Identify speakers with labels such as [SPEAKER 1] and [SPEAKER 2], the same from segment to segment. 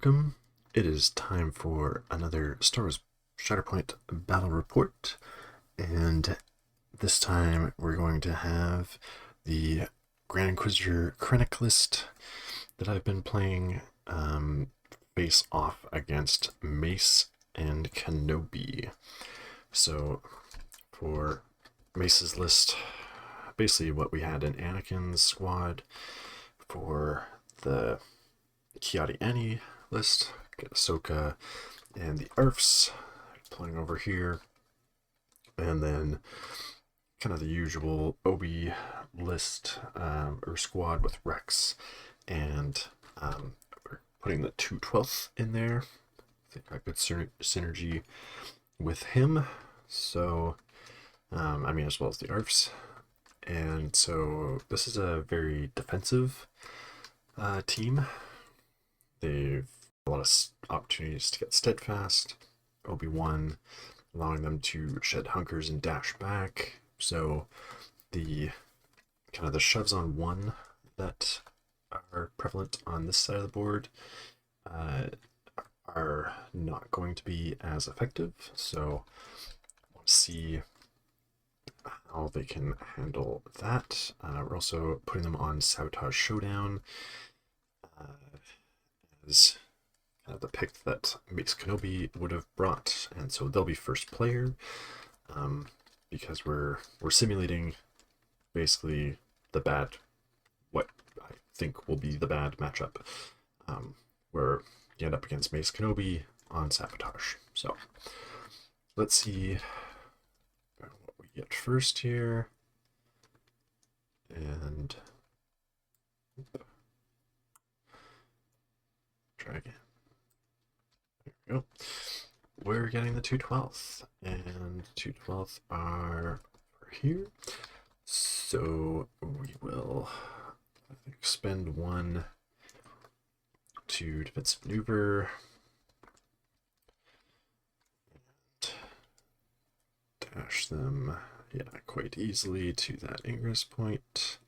[SPEAKER 1] welcome. It is time for another Star Wars Shatterpoint Battle Report, and this time we're going to have the Grand Inquisitor Krennic list that I've been playing face off against Mace and Kenobi. So for Mace's list, basically what we had in Anakin's squad. For the Kiadi Annie list, get Ahsoka and the ARFs playing over here, and then kind of the usual Obi list or squad with Rex, and we're putting the 2/12 in there. I think got good synergy with him, so as well as the ARFs. And so this is a very defensive team. They've a lot of opportunities to get steadfast. Obi-wan allowing them to shed hunkers and dash back. So the kind of the shoves on one that are prevalent on this side of the board are not going to be as effective. So I want to see how they can handle that. We're also putting them on Sabotage Showdown as kind of the pick that Mace Kenobi would have brought, and so they'll be first player because we're simulating basically what I think will be the bad matchup, where you end up against Mace Kenobi on Sabotage. So let's see what we get first here, and try again. There we go. We're getting the 2/12, and 2/12 are over here. So we will, I think, spend one to defensive maneuver and dash them, quite easily to that ingress point.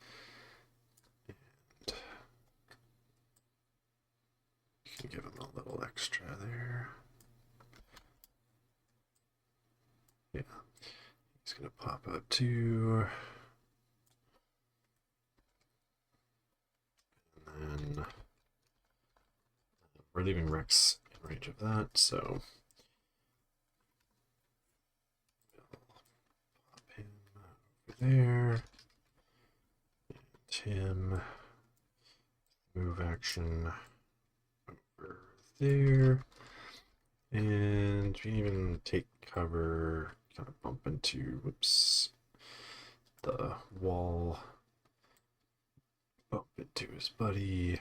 [SPEAKER 1] And you can give them a little extra there. Yeah, he's gonna pop up too. And then we're leaving Rex in range of that, so we'll pop him over there. And him move action over there. And we can even take cover, kind of bump into, the wall, bump into his buddy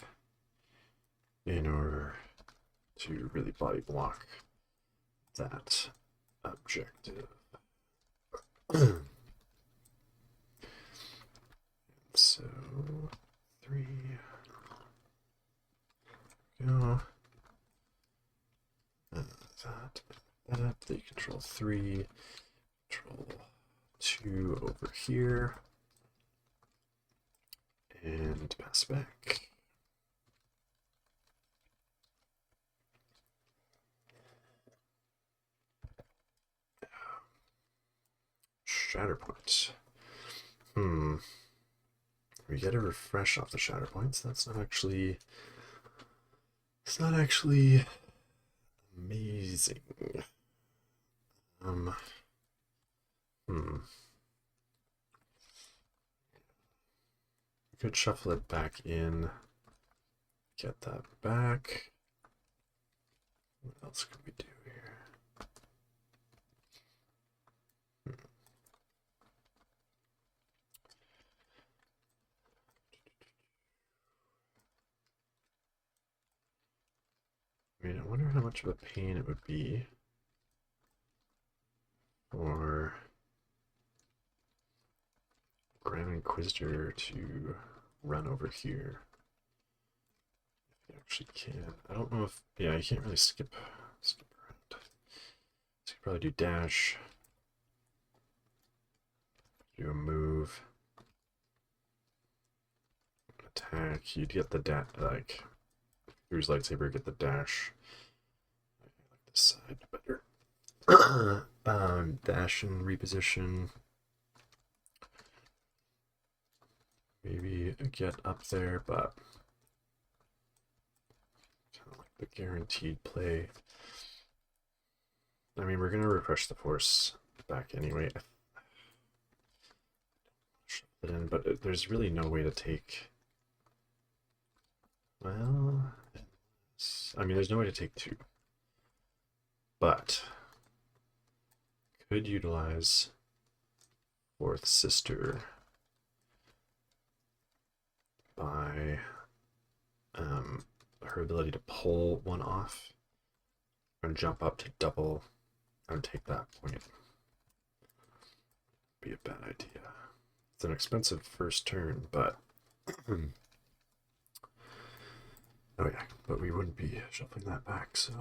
[SPEAKER 1] in order to really body block that objective. So 3, go. That they control 3, control 2 over here, and pass back. Shatterpoint. We get a refresh off the Shatterpoints. That's not actually. It's not actually amazing. Could shuffle it back in. Get that back. What else could we do here? I wonder how much of a pain it would be for Grand Inquisitor to run over here. If you actually can. I don't know if, you can't really skip around. So you could probably do dash, do a move, attack. You'd get the through his lightsaber, get the dash. I like this side better. Dash and reposition. Maybe get up there, but kind of like the guaranteed play. I mean, we're gonna refresh the force back anyway. Shove it in, but there's really no way to take. Well, I mean, there's no way to take two, but could utilize fourth sister by her ability to pull one off and jump up to double and take that point. Be a bad idea. It's an expensive first turn, but oh yeah, but we wouldn't be shuffling that back, so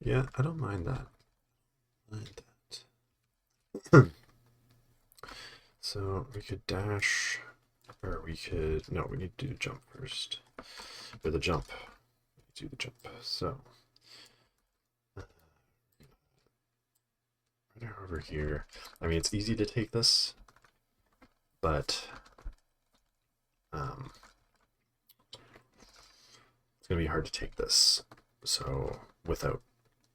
[SPEAKER 1] yeah, I don't mind that. So we could dash, or we could, no, we need to do the jump first, or the jump. Do the jump. So right over here. I mean, it's easy to take this, but it's gonna be hard to take this. So without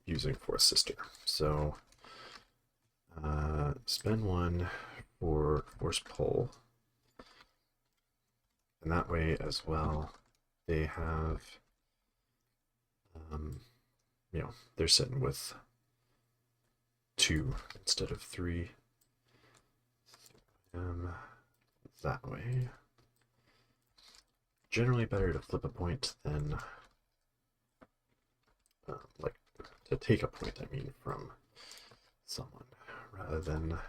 [SPEAKER 1] using Force Sister. So spend one for Force Pull, and that way as well, they have. You know, they're sitting with 2 instead of 3. That way. Generally better to flip a point than like to take a point, I mean, from someone rather than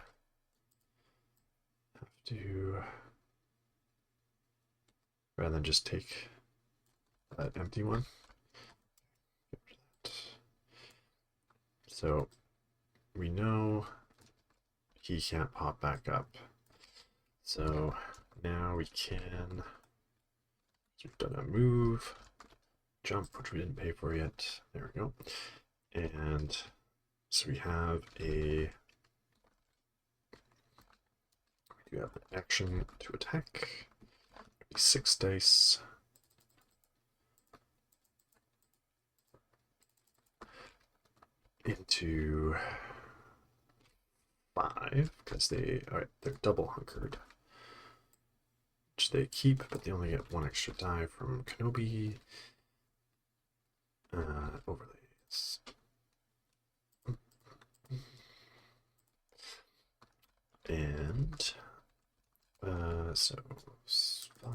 [SPEAKER 1] just take that empty one. So we know he can't pop back up. So now we can, we've done a move, jump, which we didn't pay for yet. There we go. And so we have we do have an action to attack. 6 dice. Into 5 because they're double hunkered, which they keep, but they only get 1 extra die from Kenobi. Overlays. And so 5.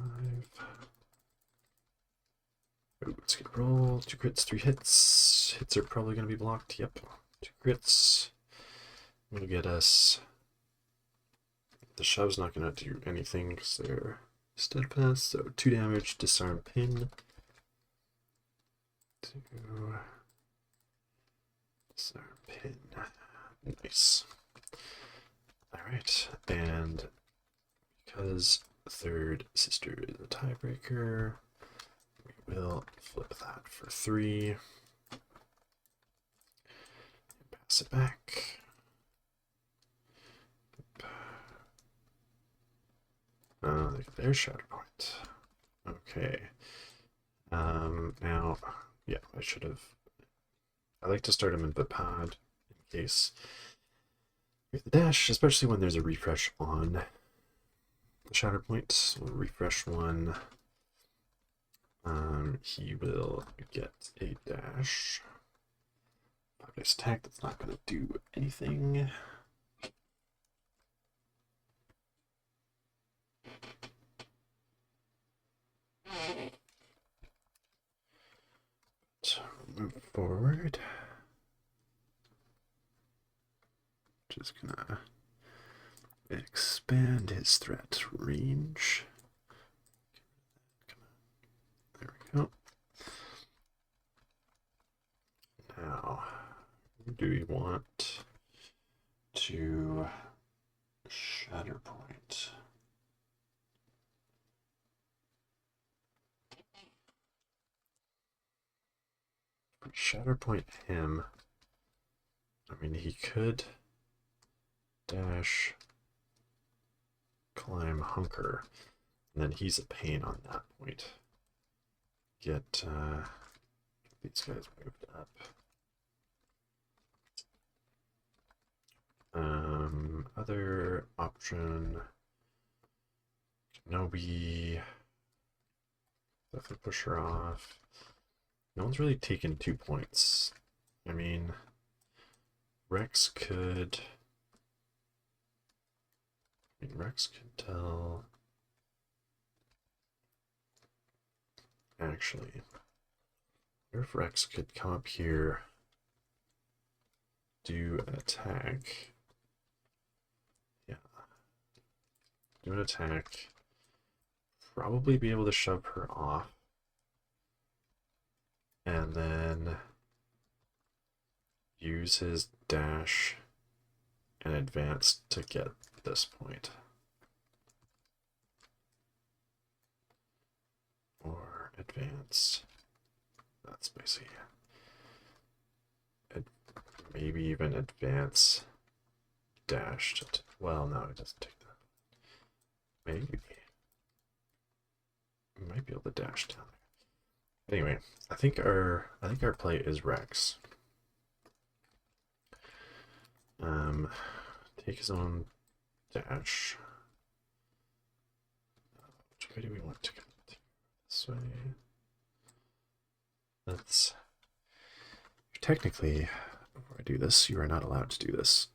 [SPEAKER 1] Ooh, let's get roll. 2 crits, 3 hits. Hits are probably going to be blocked. Yep. 2 crits. I'm going to get us. The shove's not going to do anything because they're steadfast. So 2 damage, disarm pin. 2. Disarm pin. Nice. Alright. And because the third sister is a tiebreaker, we'll flip that for 3. Pass it back. There's Shatterpoint. Okay. Now, yeah, I like to start him in the pod in case with the dash, especially when there's a refresh on the Shatterpoint. We'll refresh 1. He will get a dash. 5 dice attack, that's not going to do anything. So move forward. Just gonna expand his threat range. There we go. Now, do we want to Shatterpoint? Shatterpoint him. I mean, he could dash, climb, hunker, and then he's a pain on that point. Get these guys moved up. Other option, Kenobi, definitely push her off. No one's really taken 2 points. I mean, Rex could tell. Actually, if Rex could come up here, do an attack. Yeah. Do an attack. Probably be able to shove her off. And then use his dash and advance to get this point. Or advance. That's basically it. Maybe even advance dash to, well, no, it doesn't take that. Maybe. We might be able to dash down there. Anyway, I think our play is Rex. Take his own dash. Which way do we want to go? This way. Let's. Technically, before I do this, you are not allowed to do this.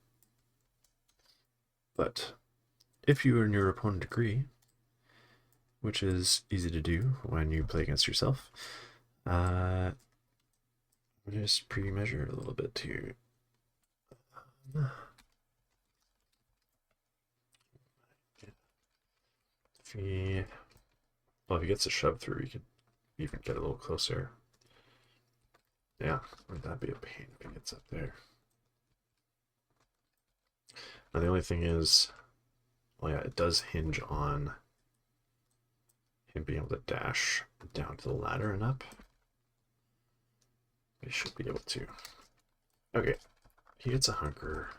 [SPEAKER 1] But if you and your opponent agree, which is easy to do when you play against yourself, I'm going to just pre-measure a little bit here. If he gets a shove through, he could even get a little closer. Yeah, wouldn't that be a pain if he gets up there? Now the only thing is, well, yeah, it does hinge on him being able to dash down to the ladder and up. He should be able to. Okay, he gets a hunker.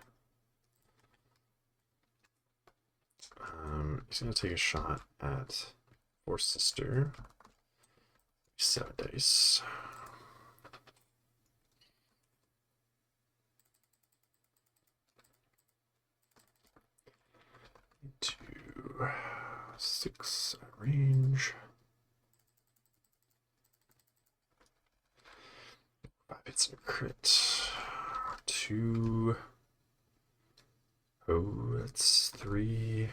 [SPEAKER 1] He's gonna take a shot at Force Sister. 7 dice. Two, 6 range. 5 hits and a crit. 2. Oh, that's 3.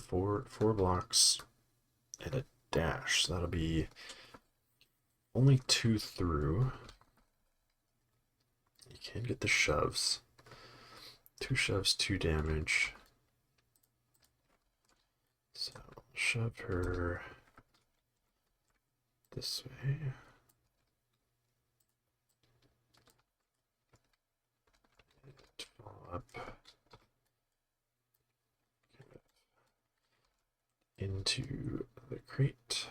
[SPEAKER 1] 4 blocks and a dash. So that'll be only 2 through. You can get the shoves. 2 shoves, 2 damage. So I'll shove her this way. And follow up into the crate.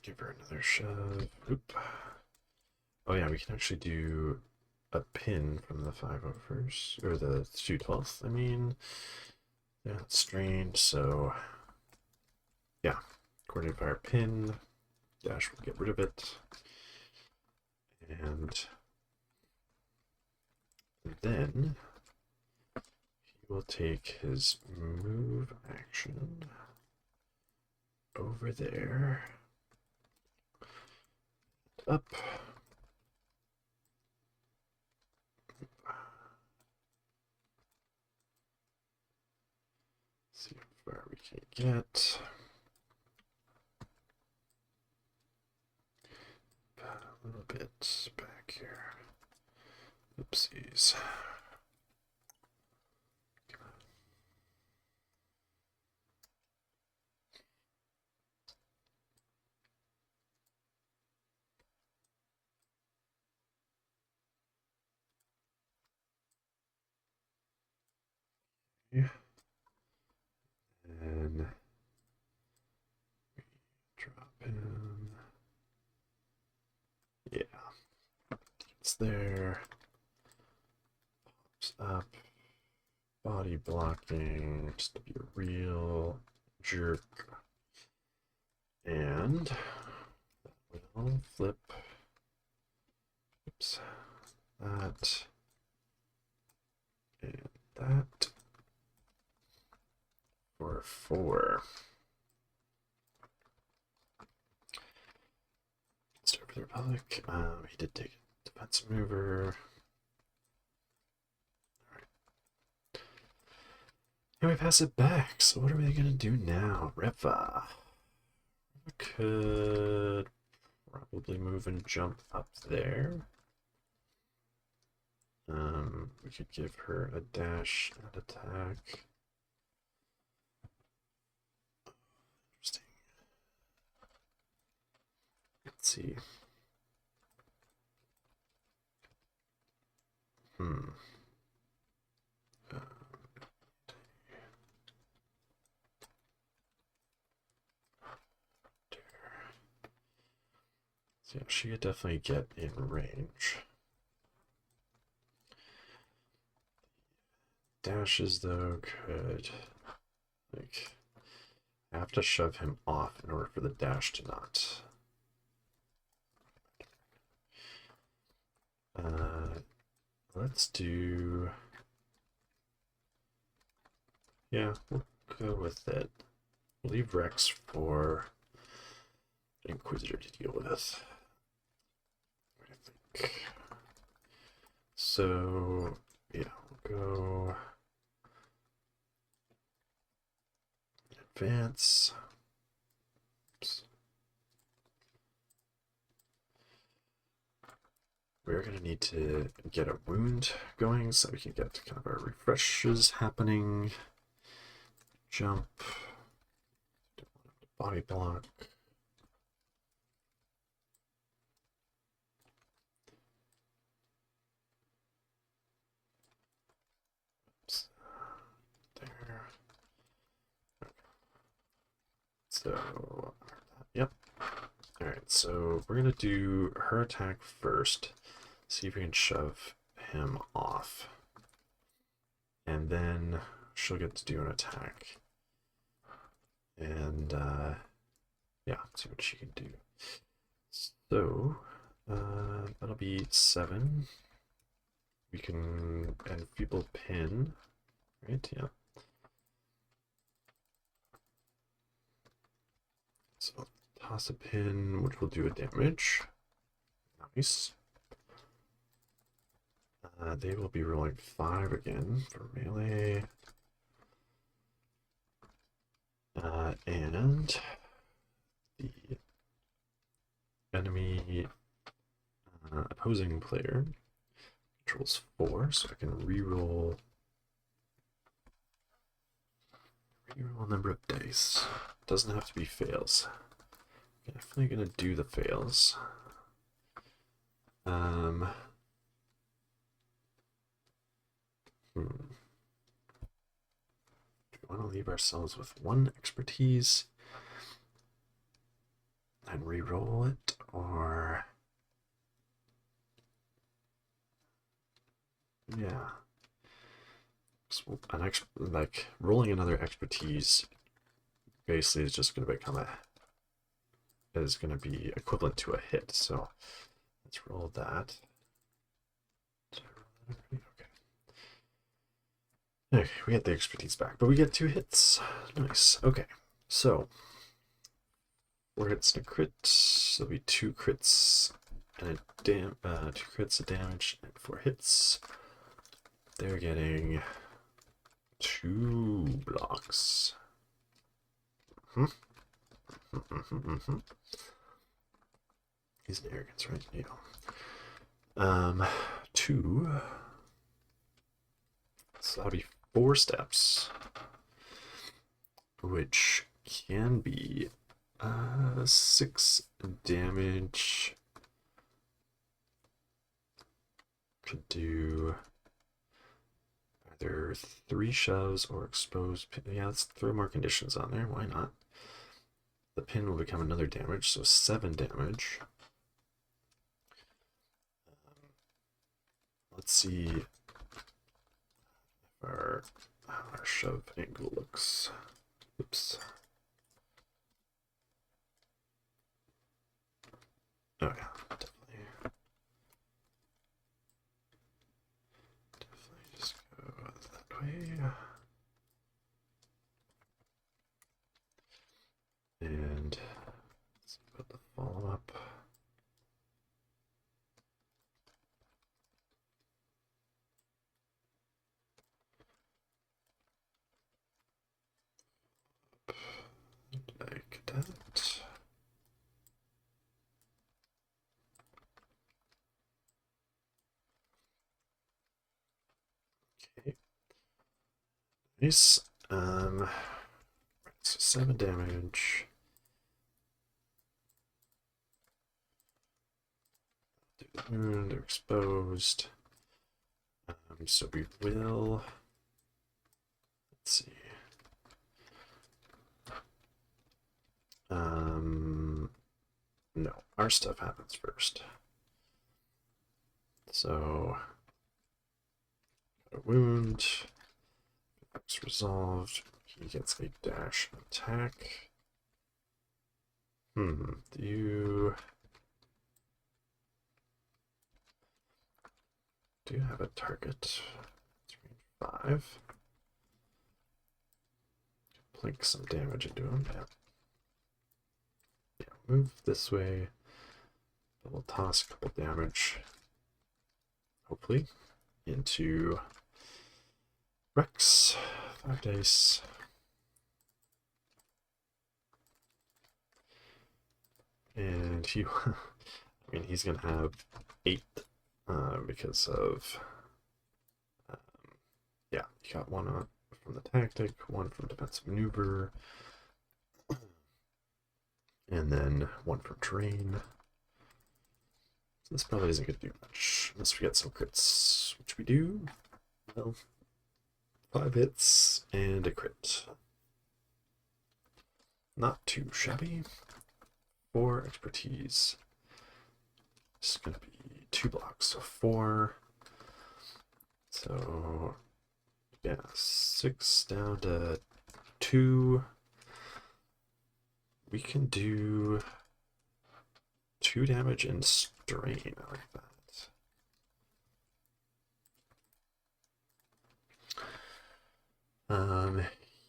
[SPEAKER 1] Give her another shove. Oop. Oh yeah, we can actually do a pin from the 501st, or the 212th, I mean. Yeah, it's strange, so yeah. Coordinate fire pin. Dash will get rid of it. And then he will take his move action over there. Up. See how far we can get. A little bit back here. Oopsies. then drop him. Yeah. It's there. Pops up. Body blocking. Just to be a real jerk. And that will flip. Oops. That. And that. For 4. Start for the Republic. He did take a defensive mover. Alright. And we pass it back. So what are we gonna do now? Reva. Could probably move and jump up there. We could give her a dash and attack. Interesting. Let's see. So yeah, she could definitely get in range. Dashes, though, could, like, I have to shove him off in order for the dash to not. Let's do, yeah, we'll go with it. We'll leave Rex for Inquisitor to deal with. I think. So, yeah, we'll go advance. Oops. We're going to need to get a wound going so we can get kind of our refreshes happening. Jump. Body block. Oops. There. Okay. So, yep. Alright, so we're going to do her attack first. See if we can shove him off. And then she'll get to do an attack. And, yeah, see what she can do. So, that'll be 7. We can enfeeble pin, right? Yeah. So, toss a pin, which will do a damage. Nice. They will be rolling 5 again for melee. And the enemy opposing player controls 4, so I can reroll a number of dice. Doesn't have to be fails. Definitely gonna do the fails. Do we want to leave ourselves with 1 expertise and re-roll it, or yeah, so like rolling another expertise basically is just going to become is going to be equivalent to a hit. So let's roll that. Okay, we get the expertise back, but we get 2 hits. Nice. Okay, so 4 hits and a crit. There'll be 2 crits and 2 crits of damage and 4 hits. They're getting 2 blocks. He's an arrogance, right? Yeah. 2. So that'll be 4 steps, which can be 6 damage. Could do either 3 shoves or exposed pin. Yeah, let's throw more conditions on there. Why not? The pin will become another damage, so 7 damage. Let's see if our shove angle looks. Oops. Oh yeah, definitely. Definitely just go that way. And let's put the follow-up. Like that. Okay. Nice. So 7 damage. They're exposed. So we will. Let's see. No, our stuff happens first. So, got a wound. It's resolved. He gets a dash attack. Do you have a target? It's range 5. Plink some damage into him. Yeah, move this way. Double toss, couple damage. Hopefully. Into Rex. 5 dice. And he, I mean, he's gonna have 8 because of, yeah, you got 1 from the tactic, 1 from defensive maneuver, and then 1 from terrain. This probably isn't going to do much, unless we get some crits, which we do. Well, 5 hits and a crit. Not too shabby. 4 expertise. This is going to be 2 blocks, so 4. So, yeah, 6 down to 2. We can do 2 damage and strain. I like that.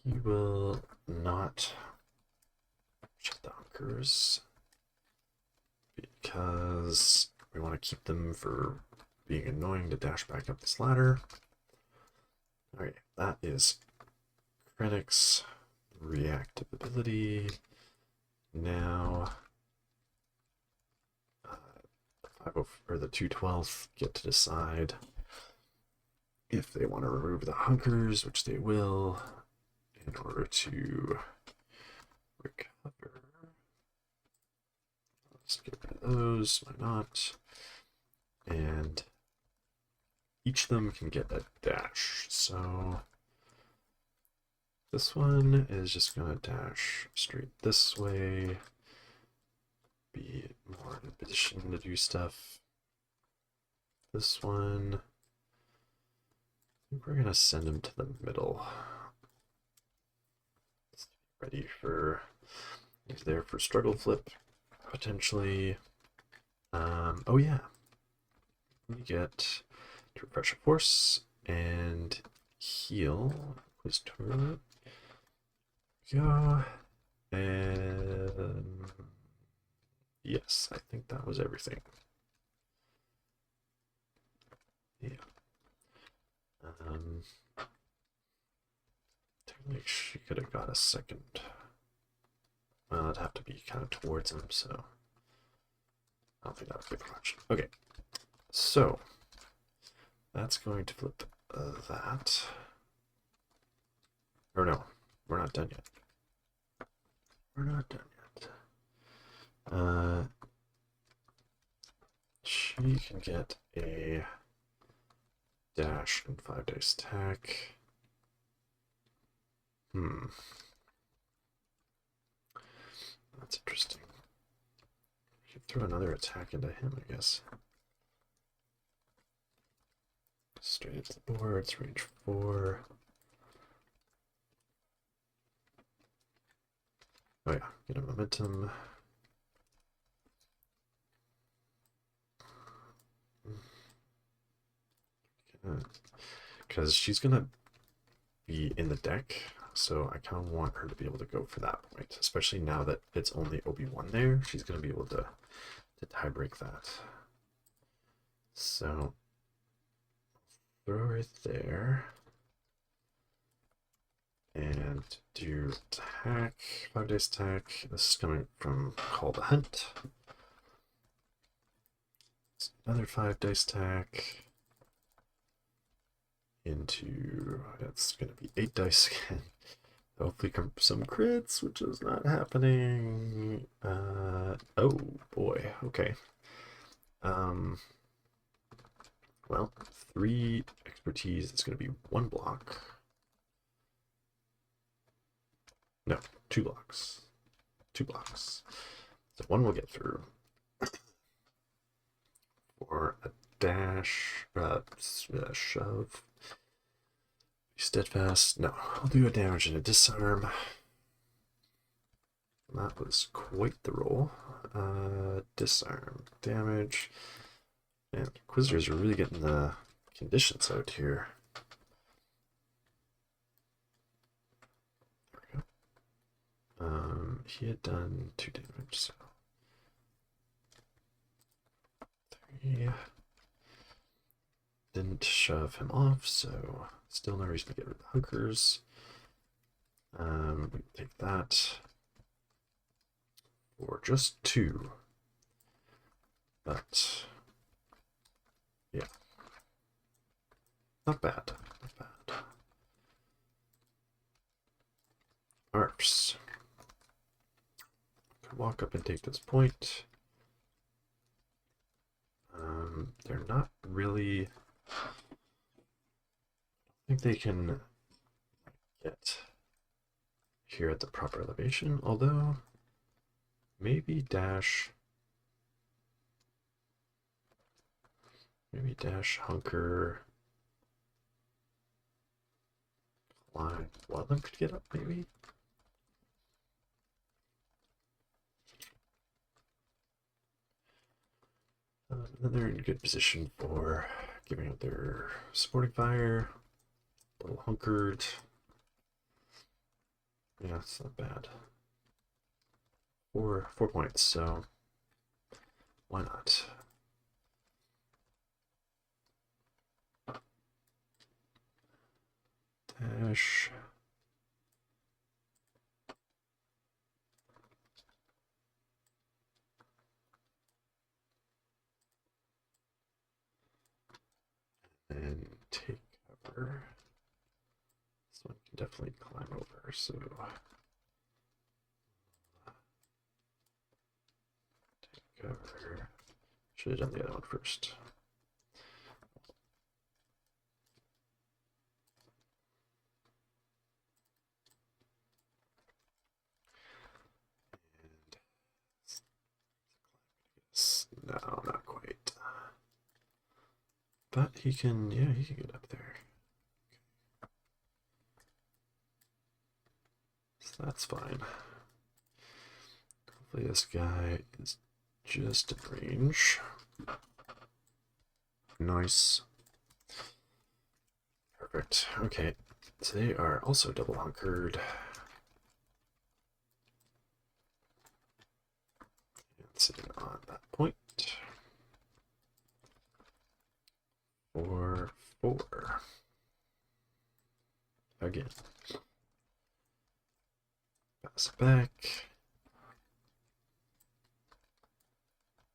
[SPEAKER 1] He will not shut the hunkers because we want to keep them for being annoying to dash back up this ladder. Alright, that is Krennic's reactive ability. Now, the 212 get to decide if they want to remove the hunkers, which they will, in order to recover. Let's get rid of those, why not? And each of them can get a dash. So this one is just going to dash straight this way, be more in a position to do stuff. This one, I think we're going to send him to the middle. Ready for, he's there for struggle flip, potentially. Oh yeah, we get to refresh a force and heal. Inquisitor. Go. And yes, I think that was everything. Yeah. Technically, she could have got a second. Well, it'd have to be kind of towards him, so I don't think that would be much. Okay, so that's going to flip that. Or no, we're not done yet. We're not done yet. She can get a dash and 5 dice attack. That's interesting. You could throw another attack into him, I guess. Straight into the board, it's range 4. Oh yeah, get a momentum. Because she's gonna be in the deck, so I kind of want her to be able to go for that point, especially now that it's only Obi-Wan there. She's gonna be able to tie break that. So throw right there and do attack, 5 dice attack. This is coming from Call the Hunt. It's another 5 dice attack into, it's going to be 8 dice again. Hopefully come some crits, which is not happening. Oh boy, okay. Well, 3 expertise, it's going to be 1 block. No, 2 blocks. 2 blocks. So 1 will get through. For a dash, shove. Steadfast. No, I'll do a damage and a disarm. That was quite the roll. Disarm, damage. And Inquisitors are really getting the conditions out here. There we go. He had done 2 damage, so 3. Didn't shove him off, so still no reason to get rid of the hunkers. We can take that for just 2. But yeah, not bad, not bad. Arps. Could walk up and take this point. They're not really, I think they can get here at the proper elevation, although maybe dash hunker, climb. One of them could get up, maybe. Then they're in good position for giving out their supporting fire. A little hunkered. Yeah, it's not bad. 4 points, so why not? Dash. And take cover. This one can definitely climb over, so take cover. Should have done the other one first. And no, not quite. But he can, yeah, he can get up there. Okay. So that's fine. Hopefully this guy is just in range. Nice. Perfect. Okay. So they are also double hunkered. And sitting on that point. 4, 4. Again. Pass back.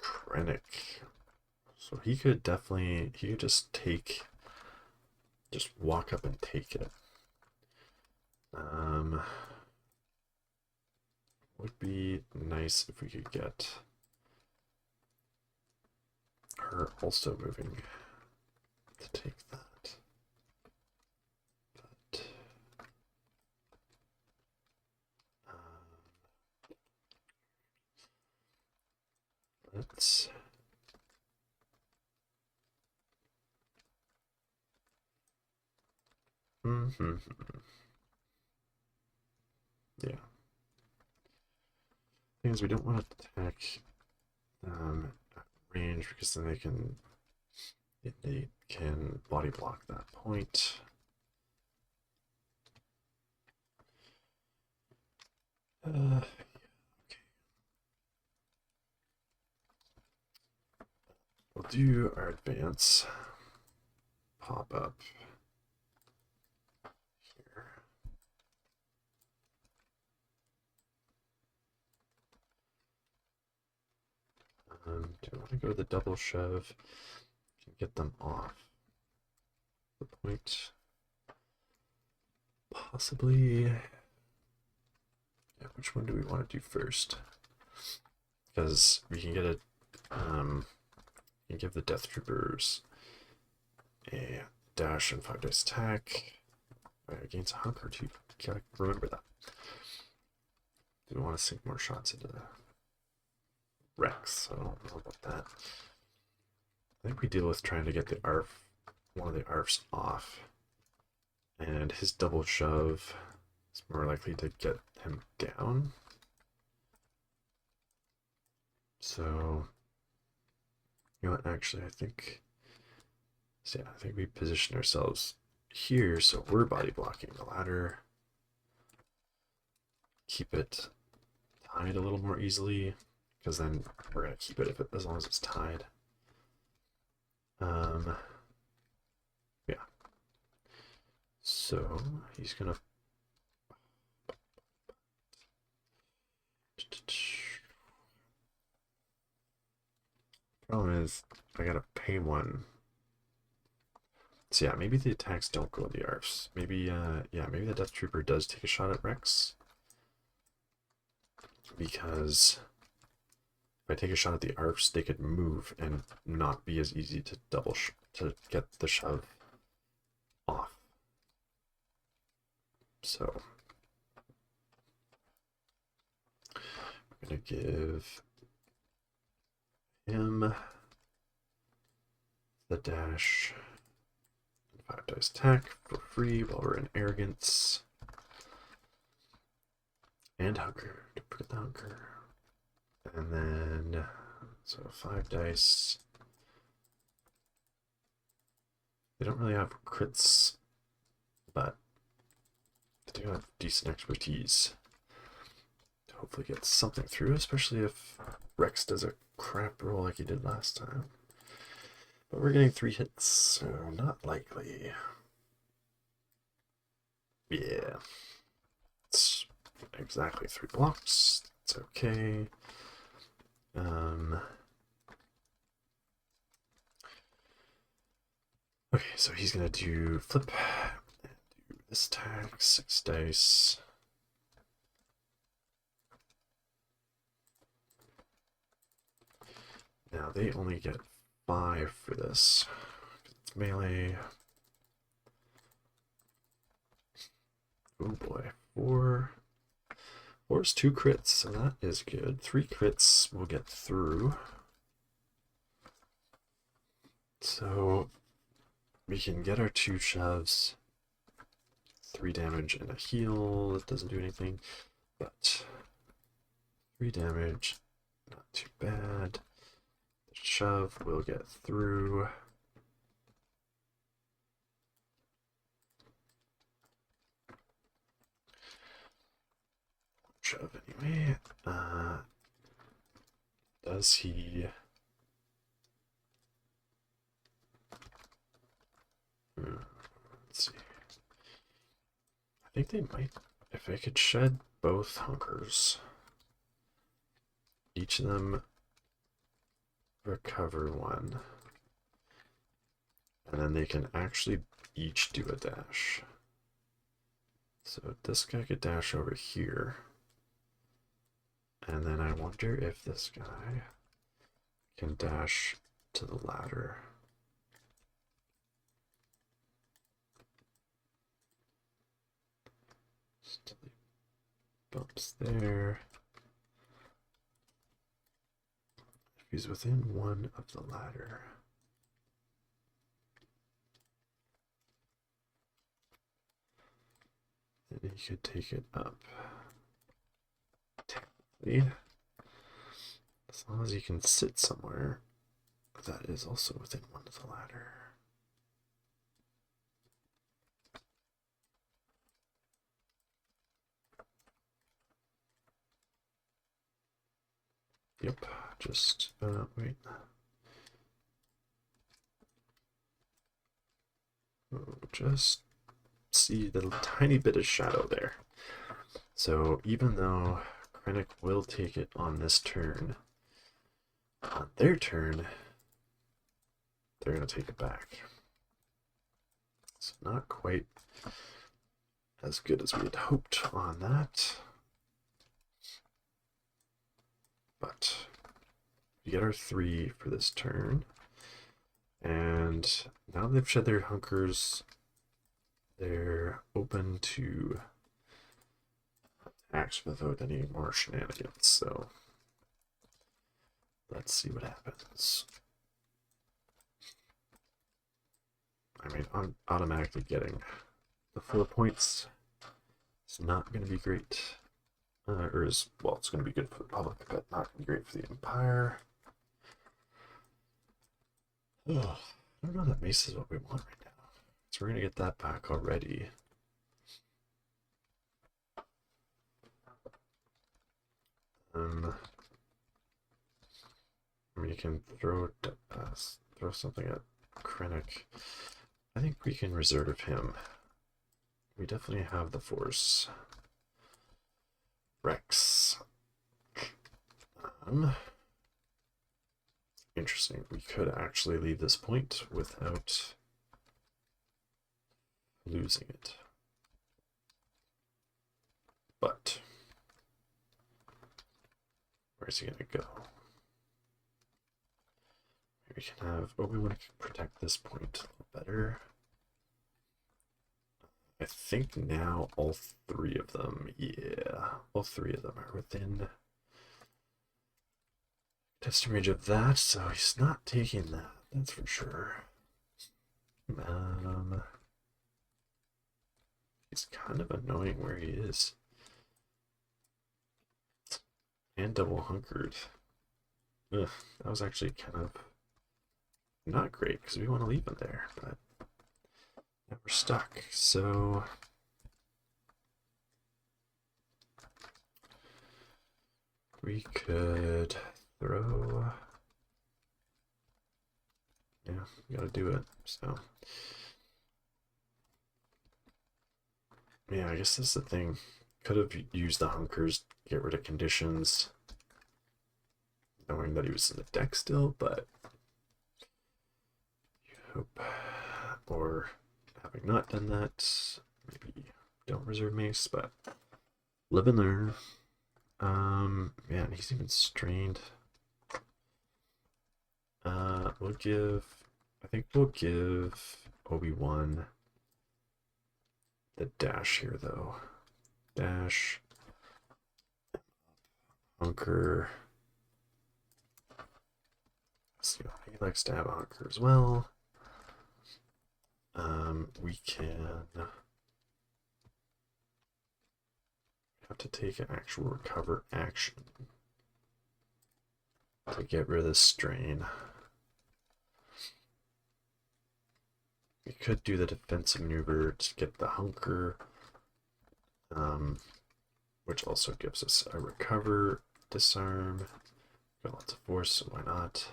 [SPEAKER 1] Krennic. So he could definitely, he could just walk up and take it. Would be nice if we could get her also moving to take that. Let's... Yeah. Thing is, we don't want to attack at range because then they can body block that point. Okay. We'll do our advance. Pop up here. Do I want to go to the double shove? Can get them off the point. Possibly. Yeah, which one do we want to do first? Because we can get a you can give the Death Troopers a dash and 5 dice attack. Gains a hunk or 2. Gotta remember that. Do we want to sink more shots into the Rex? I don't know about that. I think we deal with trying to get the ARF, one of the ARFs off. And his double shove is more likely to get him down. So, you know what, actually, I think we position ourselves here so we're body blocking the ladder. Keep it tied a little more easily, because then we're going to keep it as long as it's tied. Yeah. So, he's going to... Problem is, I gotta pay one. So yeah, maybe the attacks don't go to the ARFs. Maybe, yeah, maybe the Death Trooper does take a shot at Rex. Because if I take a shot at the ARFs, they could move and not be as easy to to get the shove off. So I'm gonna give him the dash and 5 dice attack for free while we're in arrogance. And hunger. Don't forget the hunger. And then, so 5 dice. They don't really have crits, but they do have decent expertise to hopefully get something through, especially if Rex does a crap roll like he did last time. But we're getting 3 hits, so not likely. Yeah. It's exactly 3 blocks. It's okay. Okay, so he's gonna do flip and do this attack, 6 dice. Now they only get 5 for this. It's melee. Oh boy, 4. 4 is 2 crits, so that is good. 3 crits will get through. So we can get our 2 shoves, 3 damage and a heal. It doesn't do anything, but 3 damage, not too bad. The shove will get through. Shove anyway. Does he... Let's see. I think they might, if I could shed both hunkers, each of them recover 1, and then they can actually each do a dash. So this guy could dash over here, and then I wonder if this guy can dash to the ladder. Bumps there. he's within one of the ladder, then he could take it up. Technically, as long as he can sit somewhere that is also within one of the ladder. Yep, just, wait. Oh, just see the tiny bit of shadow there. So even though Krennic will take it on this turn, on their turn, they're going to take it back. It's not quite as good as we had hoped on that. But we get our 3 for this turn. And now they've shed their hunkers, they're open to attacks without any more shenanigans. So let's see what happens. I mean, I'm automatically getting the 4 points. It's not going to be great. Or is, well, it's going to be good for the Republic, but not going to be great for the Empire. Oh, I don't know that Mace is what we want right now. So we're going to get that back already. We can throw something at Krennic. I think we can reserve him. We definitely have the Force. Rex. Interesting. We could actually leave this point without losing it. But where's he gonna go? We can have Obi-Wan protect this point a little better. I think now all 3 of them, yeah, all 3 of them are within testing range of that, so he's not taking that, that's for sure. He's kind of annoying where he is. And double hunkered. Ugh, that was actually kind of not great because we want to leave him there, but now we're stuck. So we could throw. Yeah, we gotta do it. So yeah, I guess that's the thing. Could have used the hunkers to get rid of conditions, knowing that he was in the deck still, but you hope, or having not done that, maybe don't reserve Mace, but live and learn. Man, he's even strained. I think we'll give Obi-Wan the dash here, though. Dash, hunker. See, he likes to have a hunker as well. We can have to take an actual recover action to get rid of this strain. We could do the defensive maneuver to get the hunker, which also gives us a recover, disarm. Got lots of force, so why not?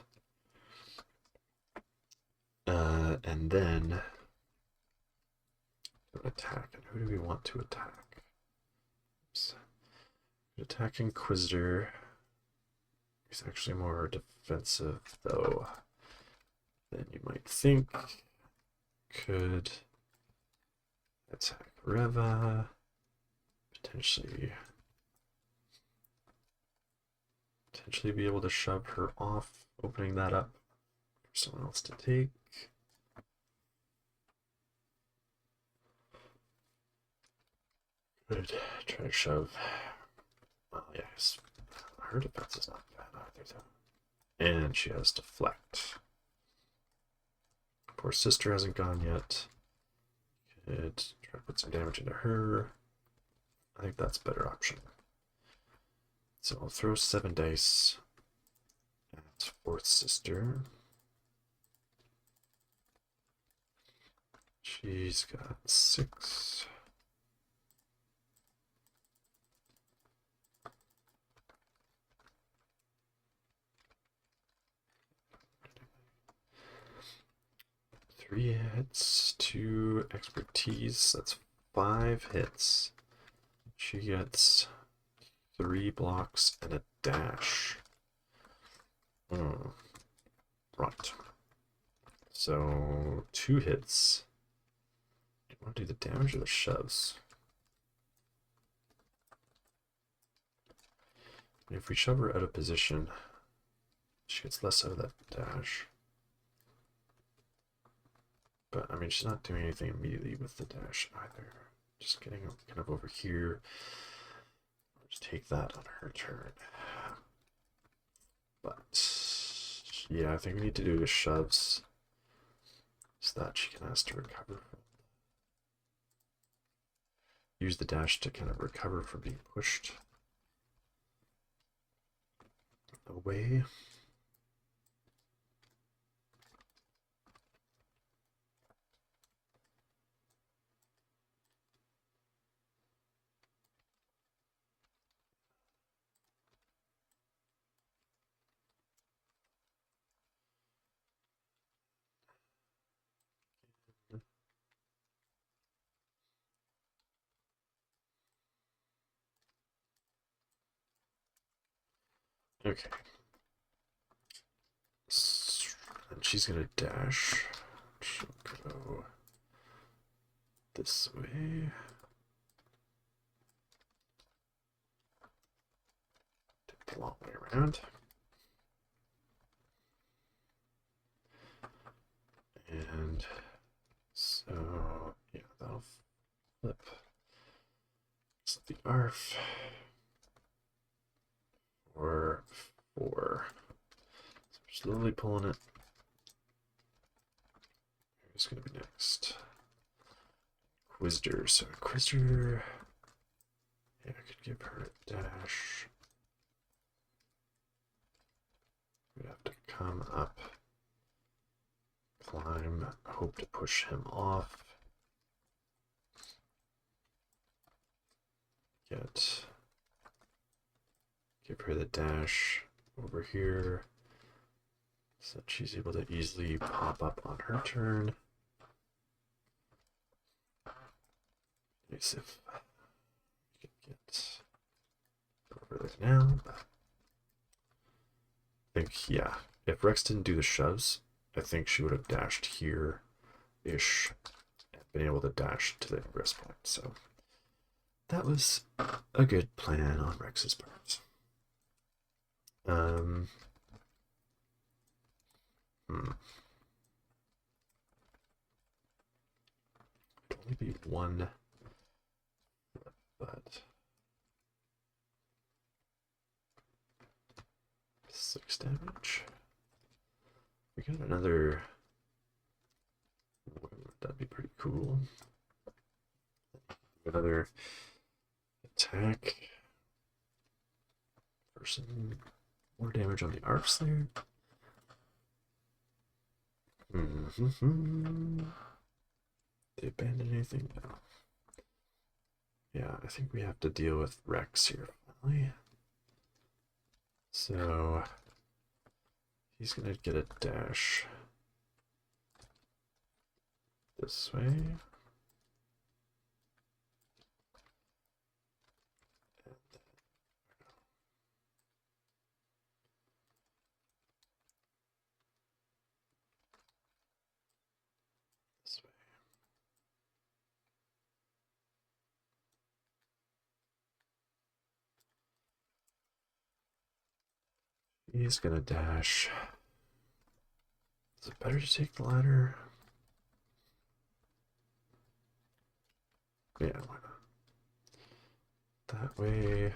[SPEAKER 1] And then attack. And who do we want to attack? Oops. Attack Inquisitor. He's actually more defensive, though, than you might think. Could attack Reva. Potentially be able to shove her off, opening that up for someone else to take. Could try to shove. Well, yes, her defense is not bad either, though. And she has deflect. Poor sister hasn't gone yet. Could try to put some damage into her. I think that's a better option. So I'll throw 7 dice at fourth sister. She's got 6. Three hits, 2 expertise. That's 5 hits. She gets 3 blocks and a dash. Right. So 2 hits. Do you want to do the damage or the shoves? If we shove her out of position, she gets less out of that dash. But, I mean, she's not doing anything immediately with the dash either. Just getting kind of over here. I'll just take that on her turn. But, yeah, I think we need to do the shoves so that she can ask to recover. Use the dash to kind of recover from being pushed away. Okay. And she's gonna dash. She'll go this way. Take the long way around. And so, yeah, that'll flip. So the ARF for 4. So we're slowly pulling it. Who's going to be next? Inquisitor. So Inquisitor, yeah, I could give her a dash. We'd have to come up, climb, hope to push him off. Give her the dash over here so that she's able to easily pop up on her turn. Nice if we could get over there now. But I think, yeah, if Rex didn't do the shoves, I think she would have dashed here-ish and been able to dash to the ingress point. So that was a good plan on Rex's part. It'd only be 1, but 6 damage. We got another. That'd be pretty cool. Another attack. For some more damage on the Arc Slayer. They abandon anything? No. Yeah, I think we have to deal with Rex here finally. So he's gonna get a dash this way. He's gonna dash. Is it better to take the ladder? Yeah, why not? That way.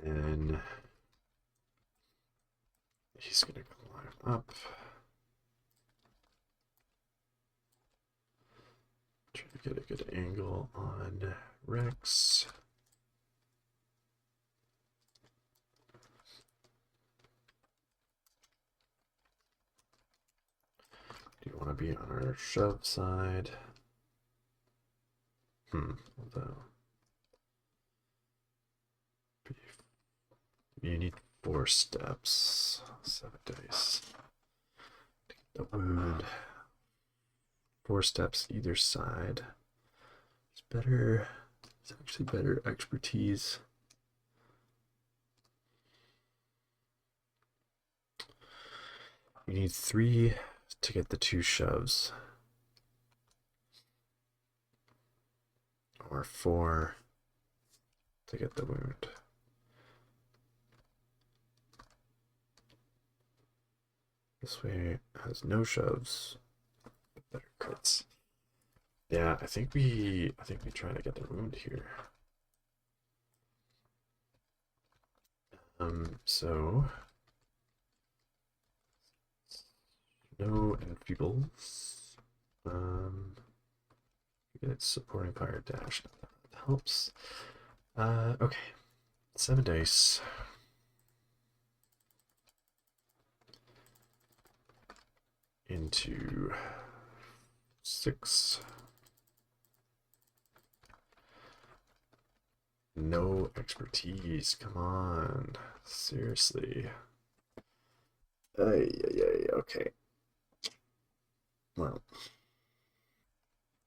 [SPEAKER 1] then he's going to climb up. Try to get a good angle on Rex. Do you want to be on our shove side? Although you need 4 steps. 7 dice. The wound. 4 steps either side. It's better. It's actually better expertise. You need 3 to get the 2 shoves. Or 4 to get the wound. This way has no shoves, but better crits. Yeah, I think we try to get the wound here. So no enfeebles. Get supporting fire dash. That helps. Okay. 7 dice. Into 6. No expertise. Come on. Seriously. Okay. Well,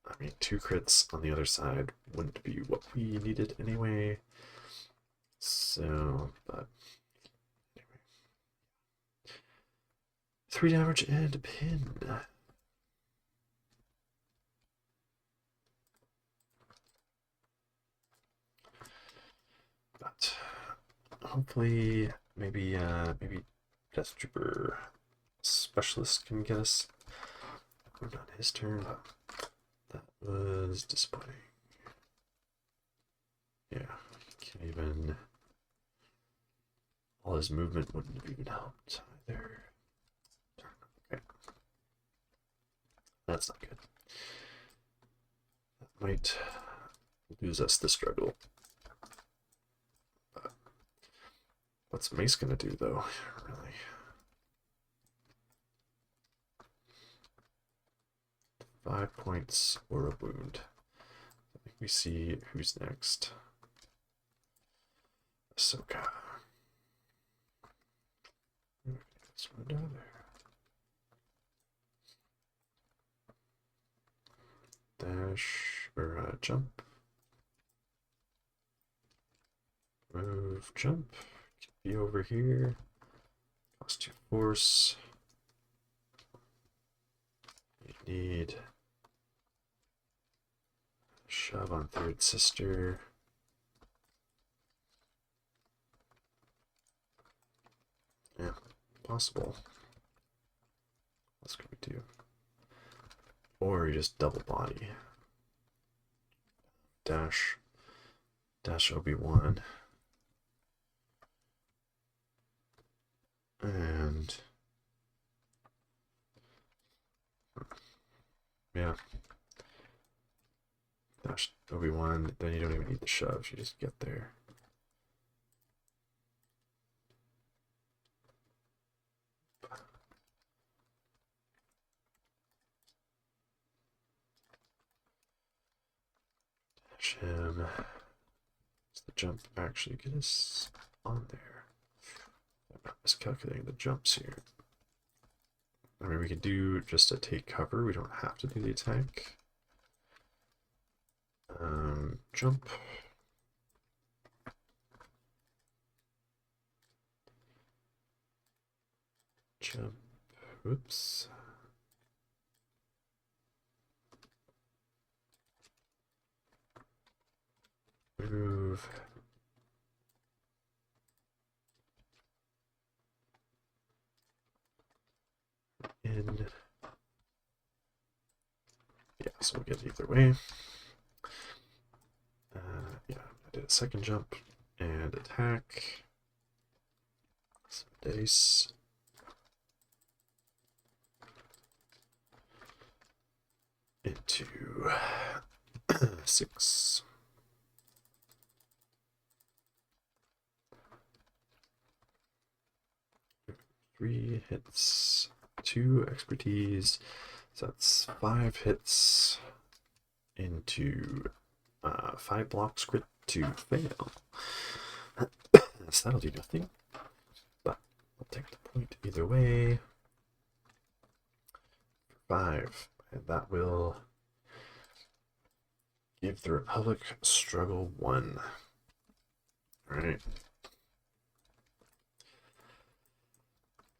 [SPEAKER 1] I mean, 2 crits on the other side wouldn't be what we needed anyway. So, but anyway. 3 damage and a pin. But hopefully, maybe Death Trooper Specialist can get us. Not his turn. That was disappointing. Yeah, can't even. All his movement wouldn't have even helped either. Okay. That's not good. That might lose us the struggle. But what's Mace gonna do though, really? Five points or a wound. I think we see who's next. Ahsoka. This one down there. Dash or jump. Move, jump. Be over here. Cost 2 force. You need shove on third sister. Yeah, possible. What can we do? Or you just double body. Dash Obi-wan. And yeah. Dash Obi-wan, then you don't even need the shoves, you just get there. Dash him. Does the jump actually get us on there? I'm not miscalculating the jumps here. I mean, we can do just a take cover, we don't have to do the attack. Jump. Jump. Oops. Move. In. Yeah, so we'll get it either way. Yeah, I did a second jump and attack. Some dice. Into 6. 3 hits, 2 expertise, so that's 5 hits into 5 blocks crit to fail. So that'll do nothing, but I'll take the point either way. 5, and that will give the Republic struggle 1. Alright.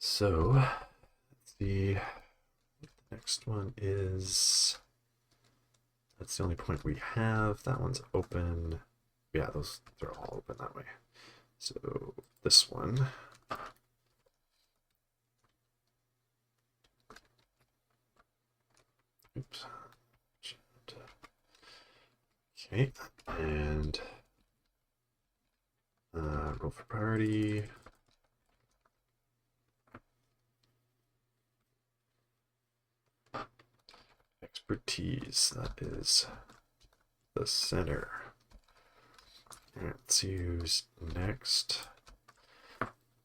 [SPEAKER 1] So, let's see. The next one is. That's the only point we have. That one's open. Yeah, they're all open that way. So, this one. Oops. Okay, and roll for priority. Expertise, that is the center. Alright, let's use next.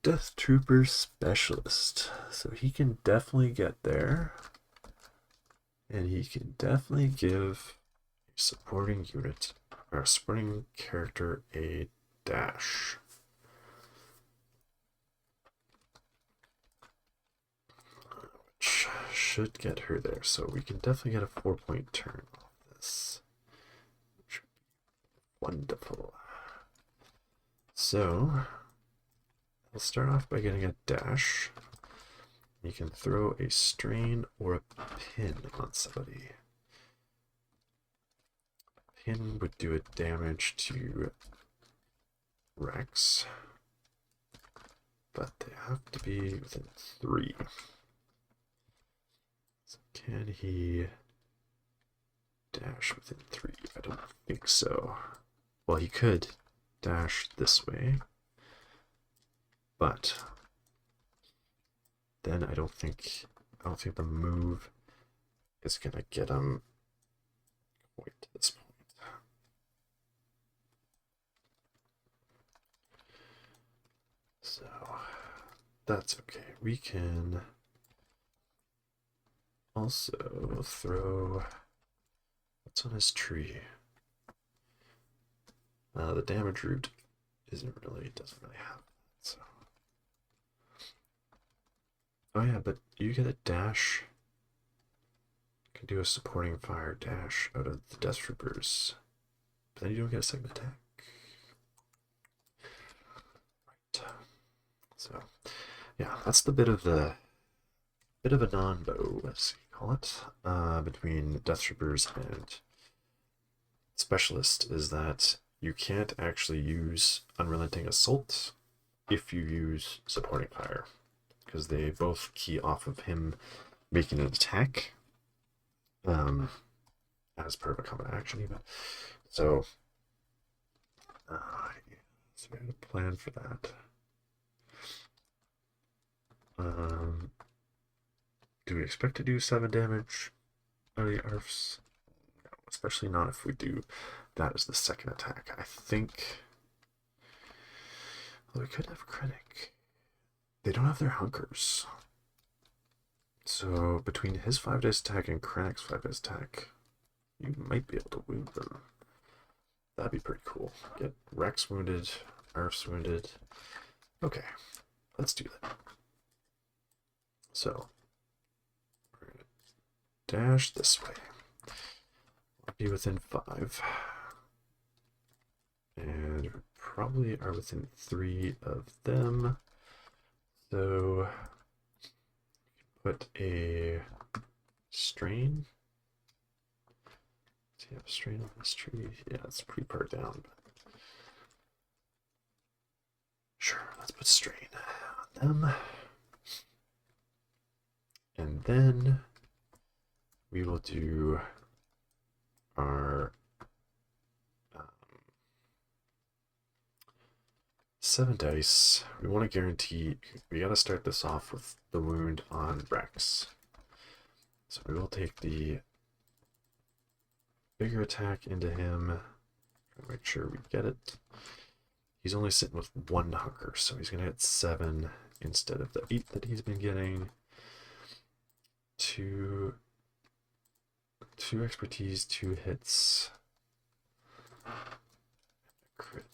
[SPEAKER 1] Death Trooper Specialist. So he can definitely get there. And he can definitely give a supporting unit, or a supporting character, a dash. Which should get her there. So we can definitely get a 4-point turn off this. Which would be wonderful. So, I'll start off by getting a dash. You can throw a strain or a pin on somebody. Pin would do a damage to Rex, but they have to be within 3. So can he dash within 3? I don't think so. Well, he could dash this way, but then I don't think the move is gonna get him quite to this point. So that's okay. We can also throw what's on his tree. The damage root doesn't really have that, so. Oh yeah, but you get a dash. You can do a supporting fire dash out of the Death Troopers, but then you don't get a second attack. Right. So, yeah, that's the bit of a non-bow, let's call it, between Death Troopers and Specialist, is that you can't actually use Unrelenting Assault if you use supporting fire, because they both key off of him making an attack, as part of a combat action even. So, so we had a plan for that. Do we expect to do 7 damage out of the ARFs? No, especially not if we do that as the second attack. I think. Well, we could have Krennic. They don't have their hunkers. So between his 5-dice attack and Krennic's 5-dice attack, you might be able to wound them. That'd be pretty cool. Get Rex wounded, Arfs wounded. Okay, let's do that. So, we're going to dash this way. I'll be within 5. And we probably are within 3 of them. So, put a strain. Does he have a strain on this tree? Yeah, it's pretty far down. But sure, let's put strain on them. And then we will do our 7 dice. We want to guarantee, we got to start this off with the wound on Rex. So we will take the bigger attack into him. Make sure we get it. He's only sitting with 1 hunker, so he's going to hit 7 instead of the 8 that he's been getting. 2 expertise, 2 hits. Crit.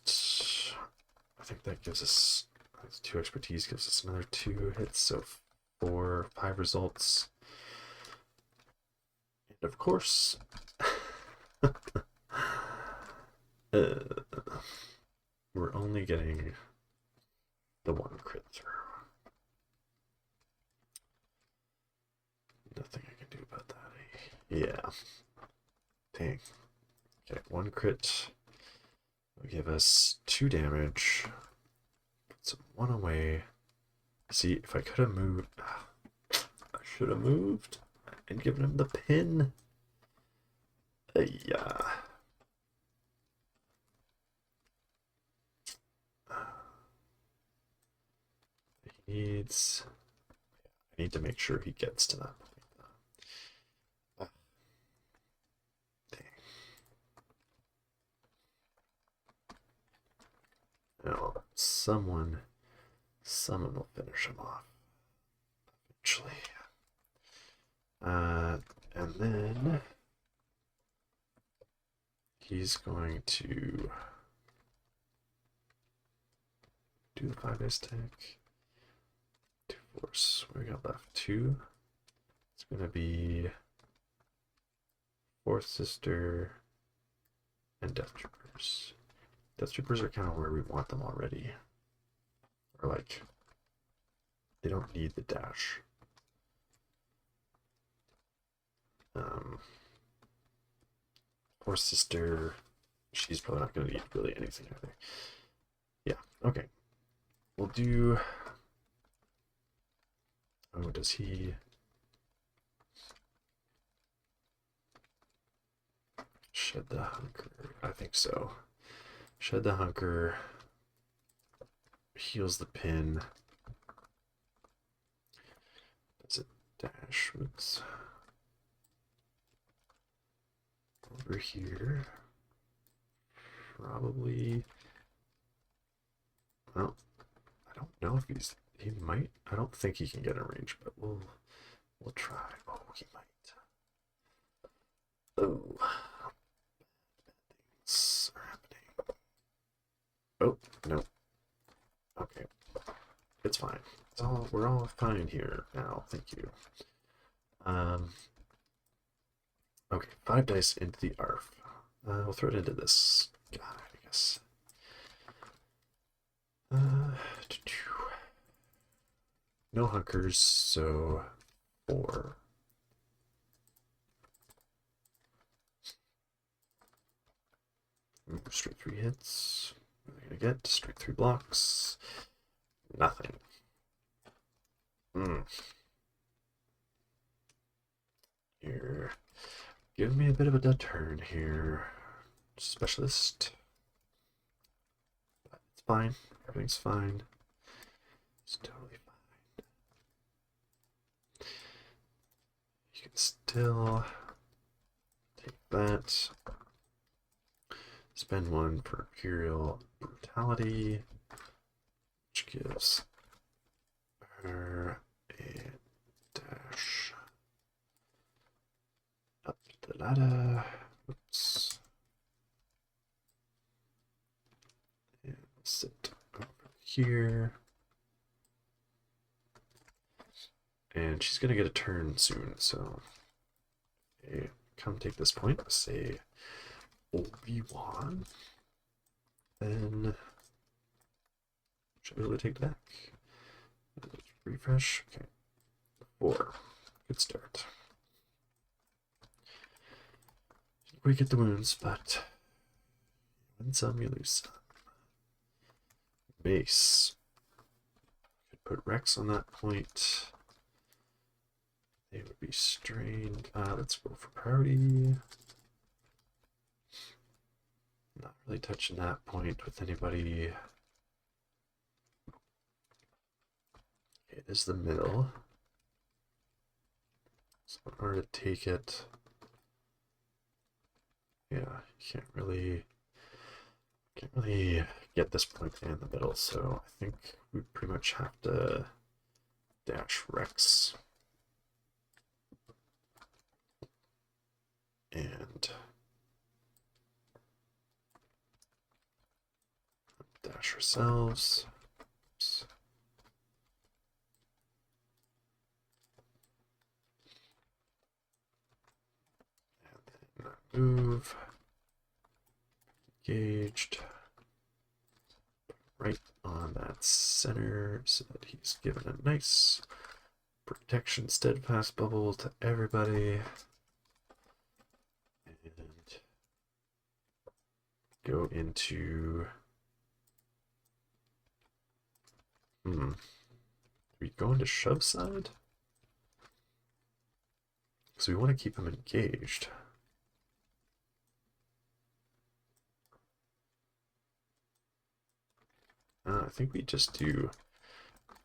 [SPEAKER 1] I think that gives us 2 expertise, gives us another 2 hits, so 5 results. And of course, we're only getting the 1 crit through. Nothing I can do about that. Yeah. Dang. Okay, 1 crit will give us 2 damage. Put some 1 away. See, if I could have moved, I should have moved and given him the pin. Yeah. He needs. I need to make sure he gets to that point. Now, someone will finish him off eventually. And then he's going to do the 5 dice attack. 2 force. What we got left? 2. It's going to be Fourth Sister and Death Troopers. Death Troopers are kind of where we want them already. Or like, they don't need the dash. Fourth Sister, she's probably not going to need really anything, I think. Yeah, okay. We'll do... Oh, does he... Shed the Hunker? I think so. Shed the Hunker. Heals the pin. Does it dash? Oops. Over here. Probably. Well, I don't know if he might. I don't think he can get in range, but we'll try. Oh, he might. Oh. Bad things are happening. Oh, no. Okay. It's fine. We're all fine here now. Thank you. Okay, 5 dice into the ARF. We'll throw it into this guy, I guess. No hunkers, so 4. Straight 3 hits. What are they gonna get? Straight 3 blocks. Nothing. Here. Give me a bit of a dead turn here. Specialist. But it's fine. Everything's fine. It's totally fine. You can still take that. Spend 1 for Imperial Brutality, which gives her a dash up the ladder. Oops. And sit over here. And she's going to get a turn soon, so okay, come take this point. Say Obi-wan. Then should be able to take it back. Refresh. Okay. 4. Good start. We get the wounds, but you win some, you lose some. Mace. Could put Rex on that point. They would be strained. Let's go for priority. Not really touching that point with anybody. it is the middle. So in order to take it, yeah, you can't really get this point in the middle, so I think we pretty much have to dash Rex and dash ourselves. Oops. And then move. Engaged. Right on that center so that he's given a nice protection steadfast bubble to everybody. And go into... Are we going to shove side? Because we want to keep him engaged. I think we just do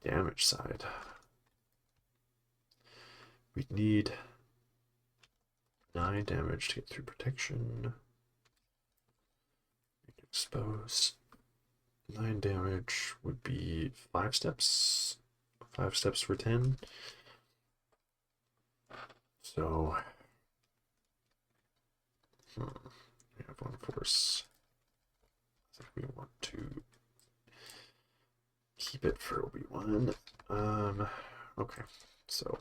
[SPEAKER 1] damage side. We need 9 damage to get through protection. Expose. 9 damage would be 5 steps. 5 steps for 10. So we have 1 force. I think we want to keep it for Obi-wan. Okay, so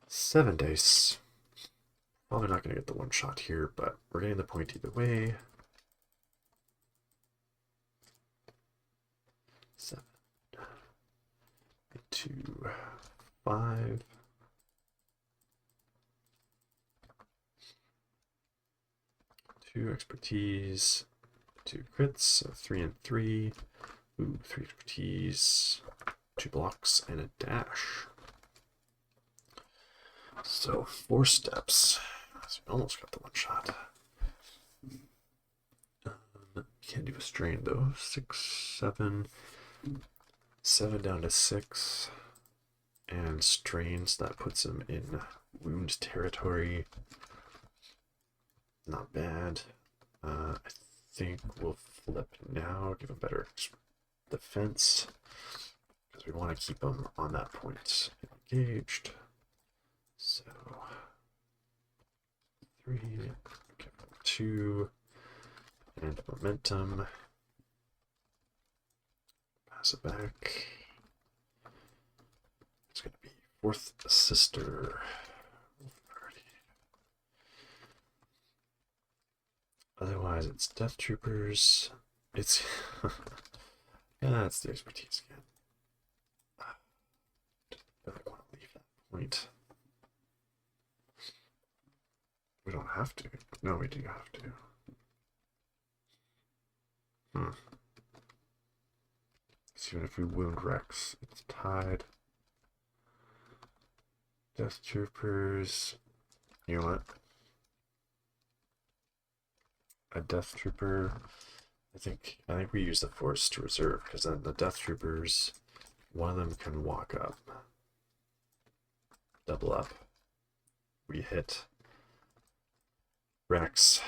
[SPEAKER 1] 7 dice. Probably not going to get the 1 shot here, but we're getting the point either way. 7, 2, 5. 2 expertise, 2 crits, so 3 and 3. Ooh, 3 expertise, 2 blocks, and a dash. So 4 steps. So we almost got the 1 shot. Can't do a strain though. 6, 7. 7 down to 6. And strains, that puts him in wound territory. Not bad. I think we'll flip now, give him better defense, because we want to keep him on that point engaged. So 3, give him 2, and momentum. Pass it back. It's going to be 4th sister. Otherwise, it's Death Troopers. It's yeah, it's the expertise again. I really want to leave that point. We don't have to. No, we do have to. So even if we wound Rex, it's tied. Death Troopers. You know what? A Death Trooper. I think we use the Force to reserve, because then the Death Troopers, one of them can walk up, double up. We hit Rex.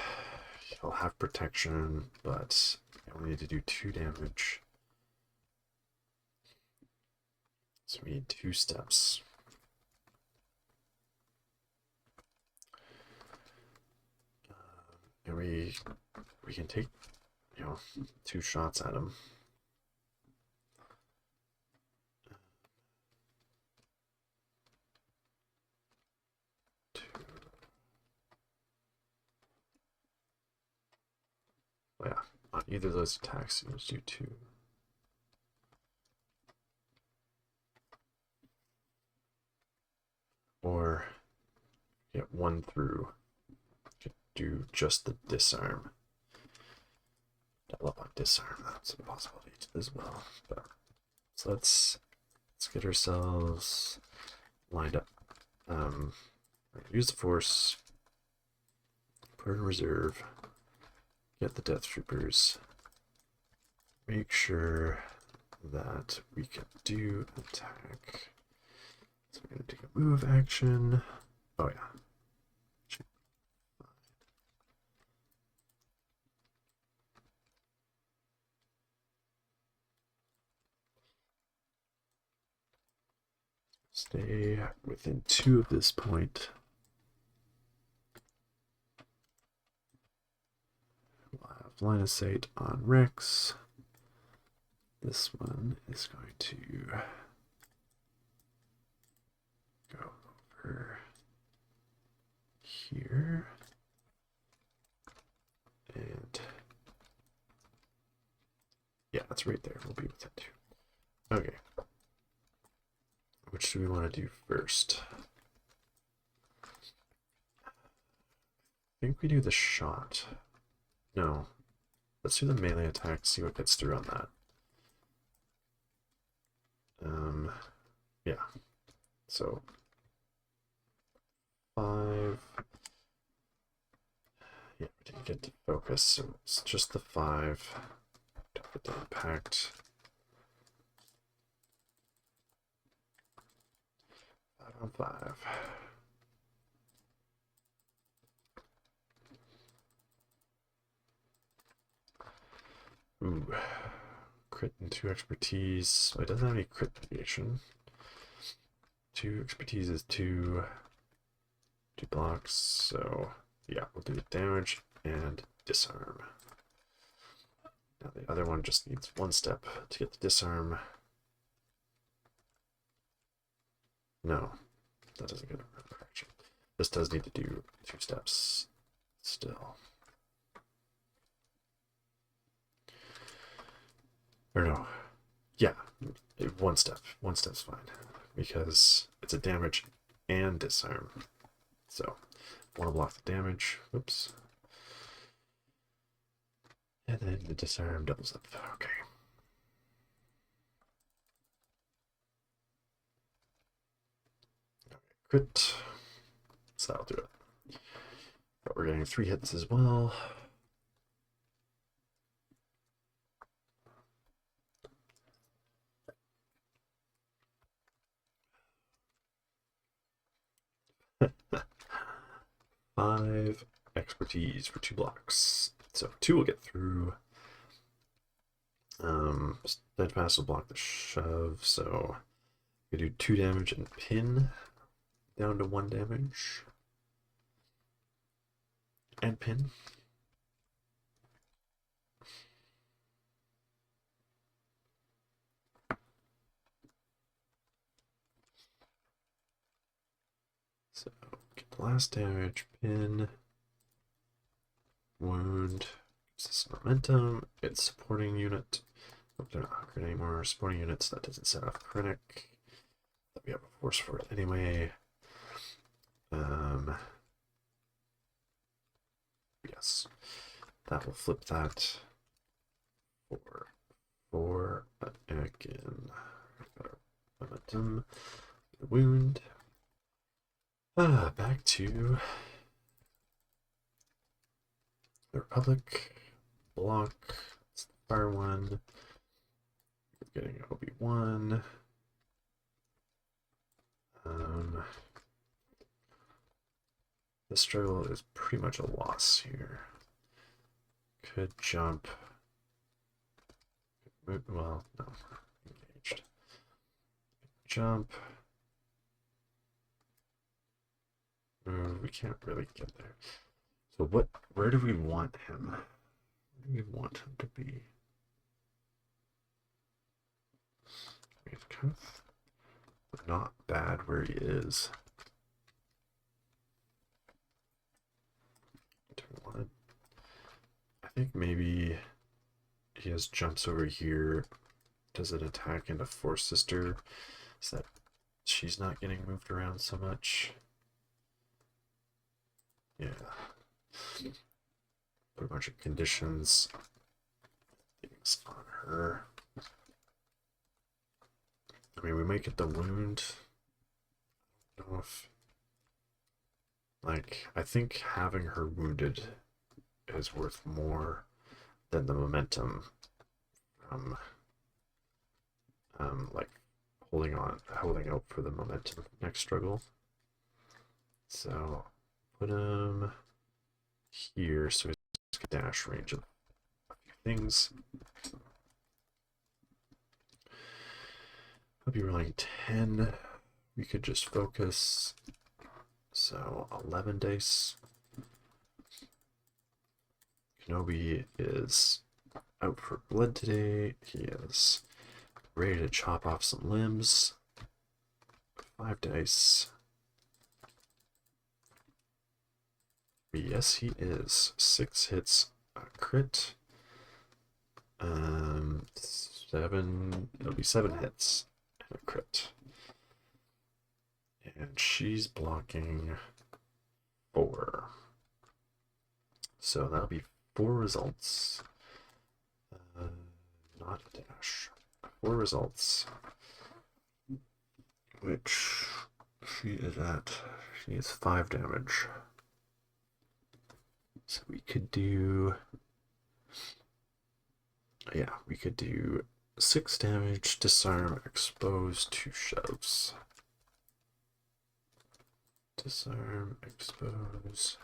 [SPEAKER 1] He'll have protection, but we only need to do 2 damage. So we need 2 steps. And we can take, 2 shots at him. Well, yeah, on either of those attacks, you just do 2. Or get 1 through. Do just the disarm. Double up on disarm, that's a possibility as well. But so let's get ourselves lined up. Use the Force, put in reserve, get the Death Troopers, make sure that we can do attack. So we're going to take a move action. Oh, yeah. Stay within 2 of this point. We'll have line of sight on Rex. This one is going to go over here. And yeah, that's right there. We'll be with that too. Okay. Which do we want to do first? I think we do the shot. No. Let's do the melee attack, see what gets through on that. Yeah. So 5. Yeah, we didn't get to focus, so it's just the 5. Don't get the impact. 5 on 5. Ooh. Crit and 2 expertise. So it doesn't have any crit mitigation. 2 expertise is 2 blocks. So yeah, we'll do the damage and disarm. Now the other one just needs 1 step to get the disarm. No, that doesn't get a correction. This does need to do 2 steps still. Or no, yeah, 1 step. 1 step's fine because it's a damage and disarm. So, want to block the damage. Oops. And then the disarm doubles up. Okay. Crit. So that'll do it. But we're getting 3 hits as well. Five expertise for 2 blocks. So 2 will get through. Steadfast will block the shove, so we do 2 damage and pin down to 1 damage. And pin. So get the last damage, pin, wound, gives us momentum, it's supporting unit. Hope they're not hungry anymore. Supporting units, that doesn't set off Krennic. But we have a force for it anyway. Yes. That will flip that for again. Momentum, wound. Back to the Republic. Block. It's the fire one. We're getting Obi-wan. The struggle is pretty much a loss here. Could jump. Well, no. Engaged. Jump. We can't really get there. So where do we want him? Where do we want him to be? He's kind of not bad where he is. I think maybe he has jumps over here. Does an attack into Force Sister so that she's not getting moved around so much. Yeah. Put a bunch of conditions things on her. I mean, we might get the wound. I don't know if, like, I think having her wounded is worth more than the momentum from like holding out for the momentum next struggle. So put him here so he's got dash range of a few things. I'll be rolling 10. We could just focus. So 11 dice. Kenobi is out for blood today. He is ready to chop off some limbs. 5 dice. Yes, he is. 6 hits, a crit. 7. It'll be 7 hits and a crit. And she's blocking 4. So that'll be 4 results. Not a dash. 4 results. Which she is at. She is 5 damage. So we could do. Yeah, we could do 6 damage, disarm, expose, 2 shoves. Disarm, expose.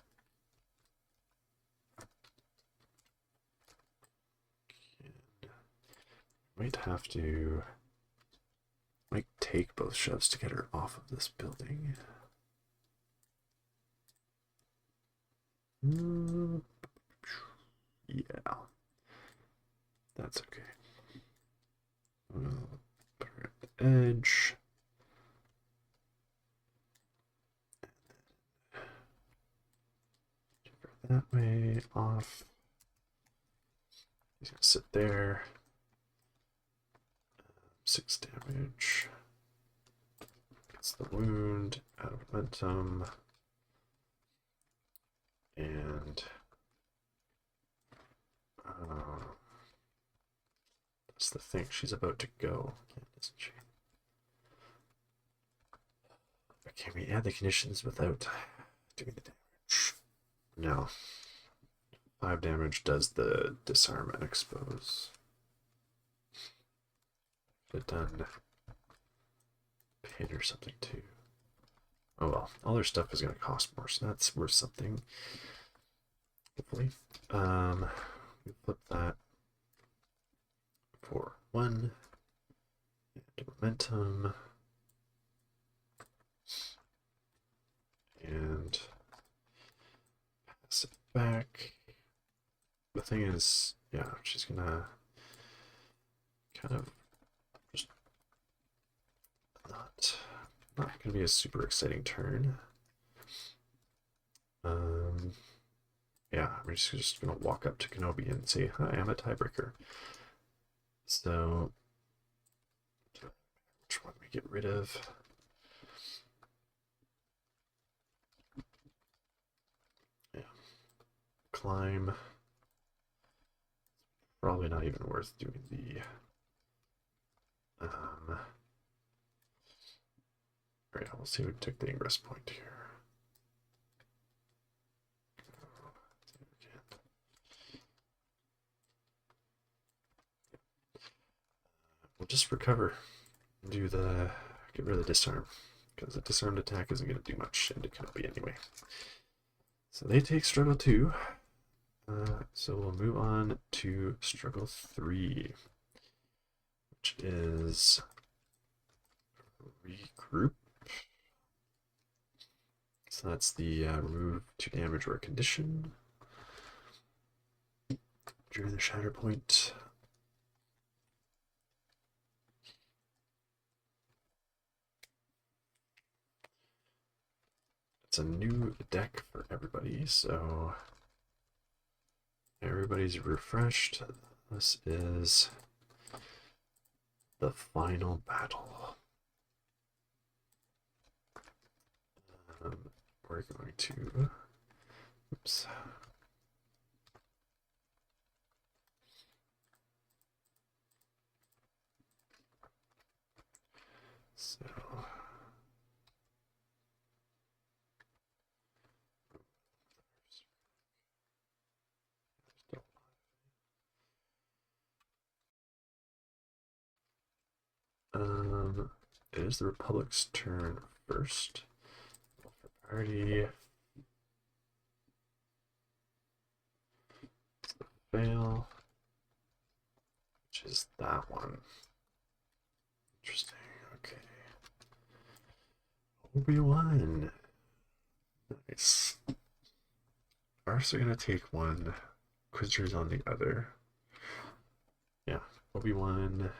[SPEAKER 1] Might have to. Might take both shoves to get her off of this building. Yeah. That's okay. We'll put her at the edge. That way, off. He's gonna sit there. 6 damage. Gets the wound, out of momentum. And that's the thing. She's about to go, isn't she? Can we add the conditions without doing the damage? No. 5 damage does the disarm and expose. Could have done pain or something too. Oh well, all their stuff is going to cost more, so that's worth something. Hopefully. We flip that for 1. And momentum. And pass it back. The thing is, yeah, she's gonna kind of just not gonna be a super exciting turn. Yeah, we're just gonna walk up to Kenobi and say, "Hi, I'm a tiebreaker." So, which one we get rid of? Yeah, climb. Probably not even worth doing the. Alright, we'll see who took the ingress point here. We'll just recover. Get rid of the disarm. Because the disarmed attack isn't going to do much into Kenobi anyway. So they take struggle 2. So we'll move on to struggle 3. Which is regroup. So that's the remove 2 damage or a condition during the Shatterpoint. It's a new deck for everybody, so everybody's refreshed. This is the final battle. We're going to. Oops. So. It is the Republic's turn first. Priority. Fail. Which is that one. Interesting. Okay. Obi-wan. Nice. Ours are gonna take one. Inquisitor's on the other. Yeah. Obi-wan.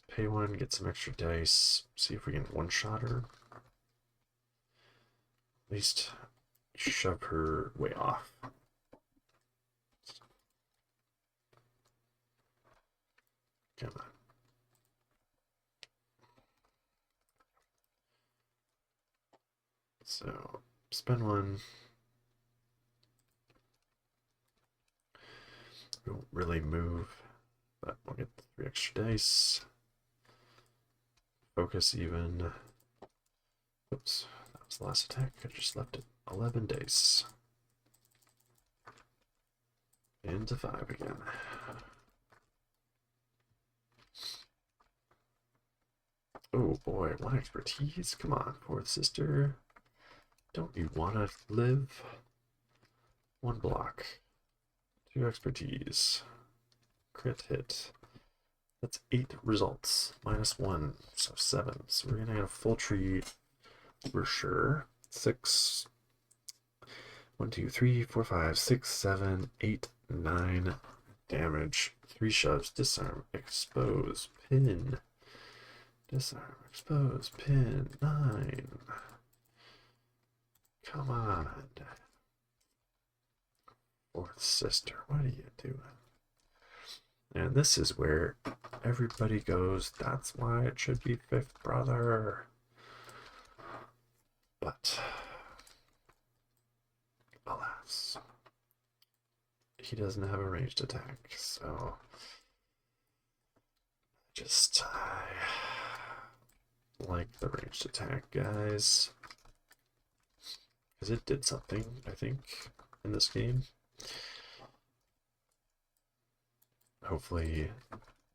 [SPEAKER 1] Pay one, get some extra dice. See if we can one-shot her. At least shove her way off. Come on. So, spend one. We won't really move, but we'll get the 3 extra dice. Focus even. Oops, that was the last attack. I just left it 11 dice. Into 5 again. Oh boy, 1 expertise? Come on, fourth sister. Don't you want to live? 1 block. 2 expertise. Crit hit. That's 8 results. -1, so 7. So we're gonna get a full tree for sure. 6. 1, 2, 3, 4, 5, 6, 7, 8, 9 damage. 3 shoves. Disarm. Expose. Pin. Disarm. Expose. Pin. 9. Come on. Fourth sister, what are you doing? And this is where everybody goes, that's why it should be fifth brother. But, alas, he doesn't have a ranged attack, so I like the ranged attack, guys. Because it did something, I think, in this game. Hopefully,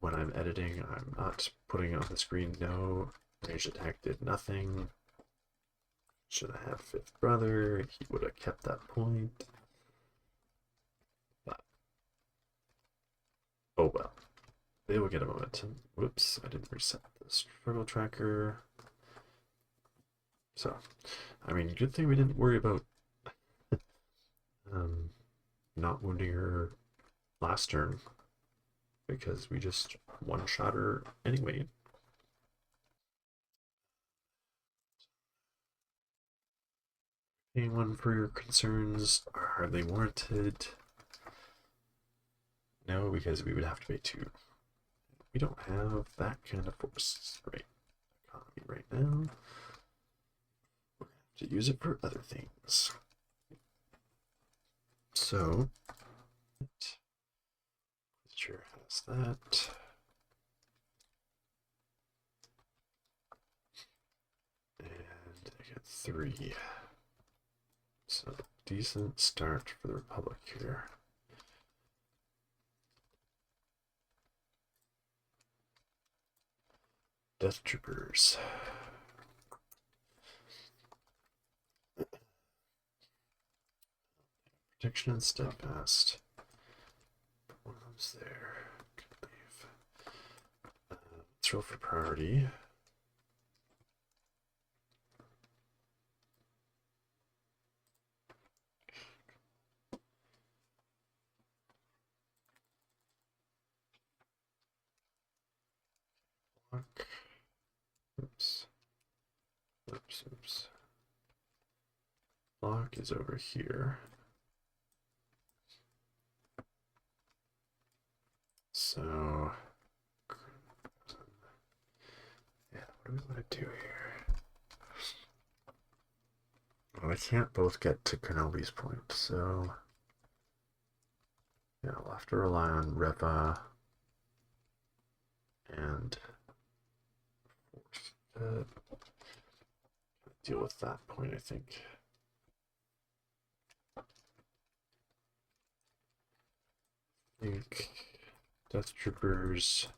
[SPEAKER 1] when I'm editing, I'm not putting on the screen, no, ranged attack did nothing. Should have had fifth brother, he would have kept that point. But, oh well. They will get a momentum. Whoops, I didn't reset the struggle tracker. So, I mean, good thing we didn't worry about not wounding her last turn, because we just one-shot her anyway. Anyone for your concerns are hardly warranted. No, because we would have to pay 2. We don't have that kind of force economy right now. We're going to have to use it for other things. So, Inquisitor has that. And I get 3. So, decent start for the Republic here. Death Troopers. Protection and Steadfast. One of them's there. Good leave. Let's roll for priority. Block. Oops. Oops, oops. Block is over here. So, yeah, what do we want to do here? Well, I can't both get to Kenobi's point, so yeah, we'll have to rely on Reva and deal with that point, I think. Death Troopers,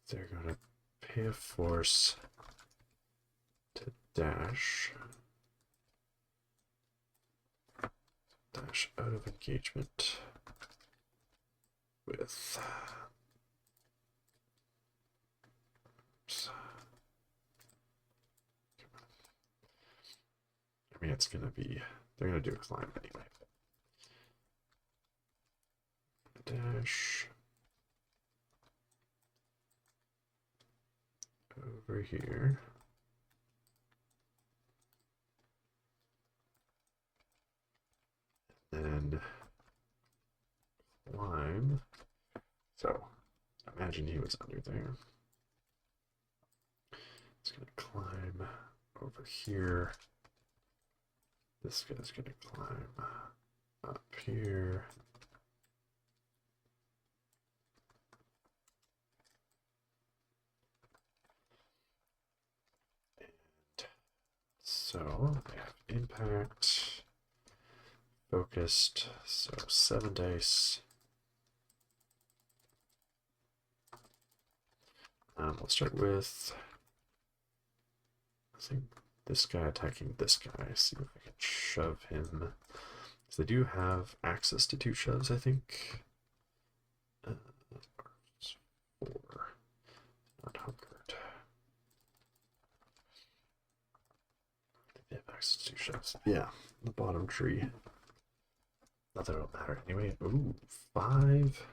[SPEAKER 1] they're gonna pay a force to dash out of engagement with I mean, it's gonna be, they're gonna do a climb anyway. Dash over here. And climb. So imagine he was under there. It's gonna climb over here. This guy's gonna climb up here. And so they have impact, focused, so 7 dice. We'll start with, I think, this guy attacking this guy. See if I can shove him. Because they do have access to 2 shoves, I think. 4. Not hunkered. They have access to 2 shoves. Yeah, the bottom tree. Not that it'll matter anyway. Ooh, 5,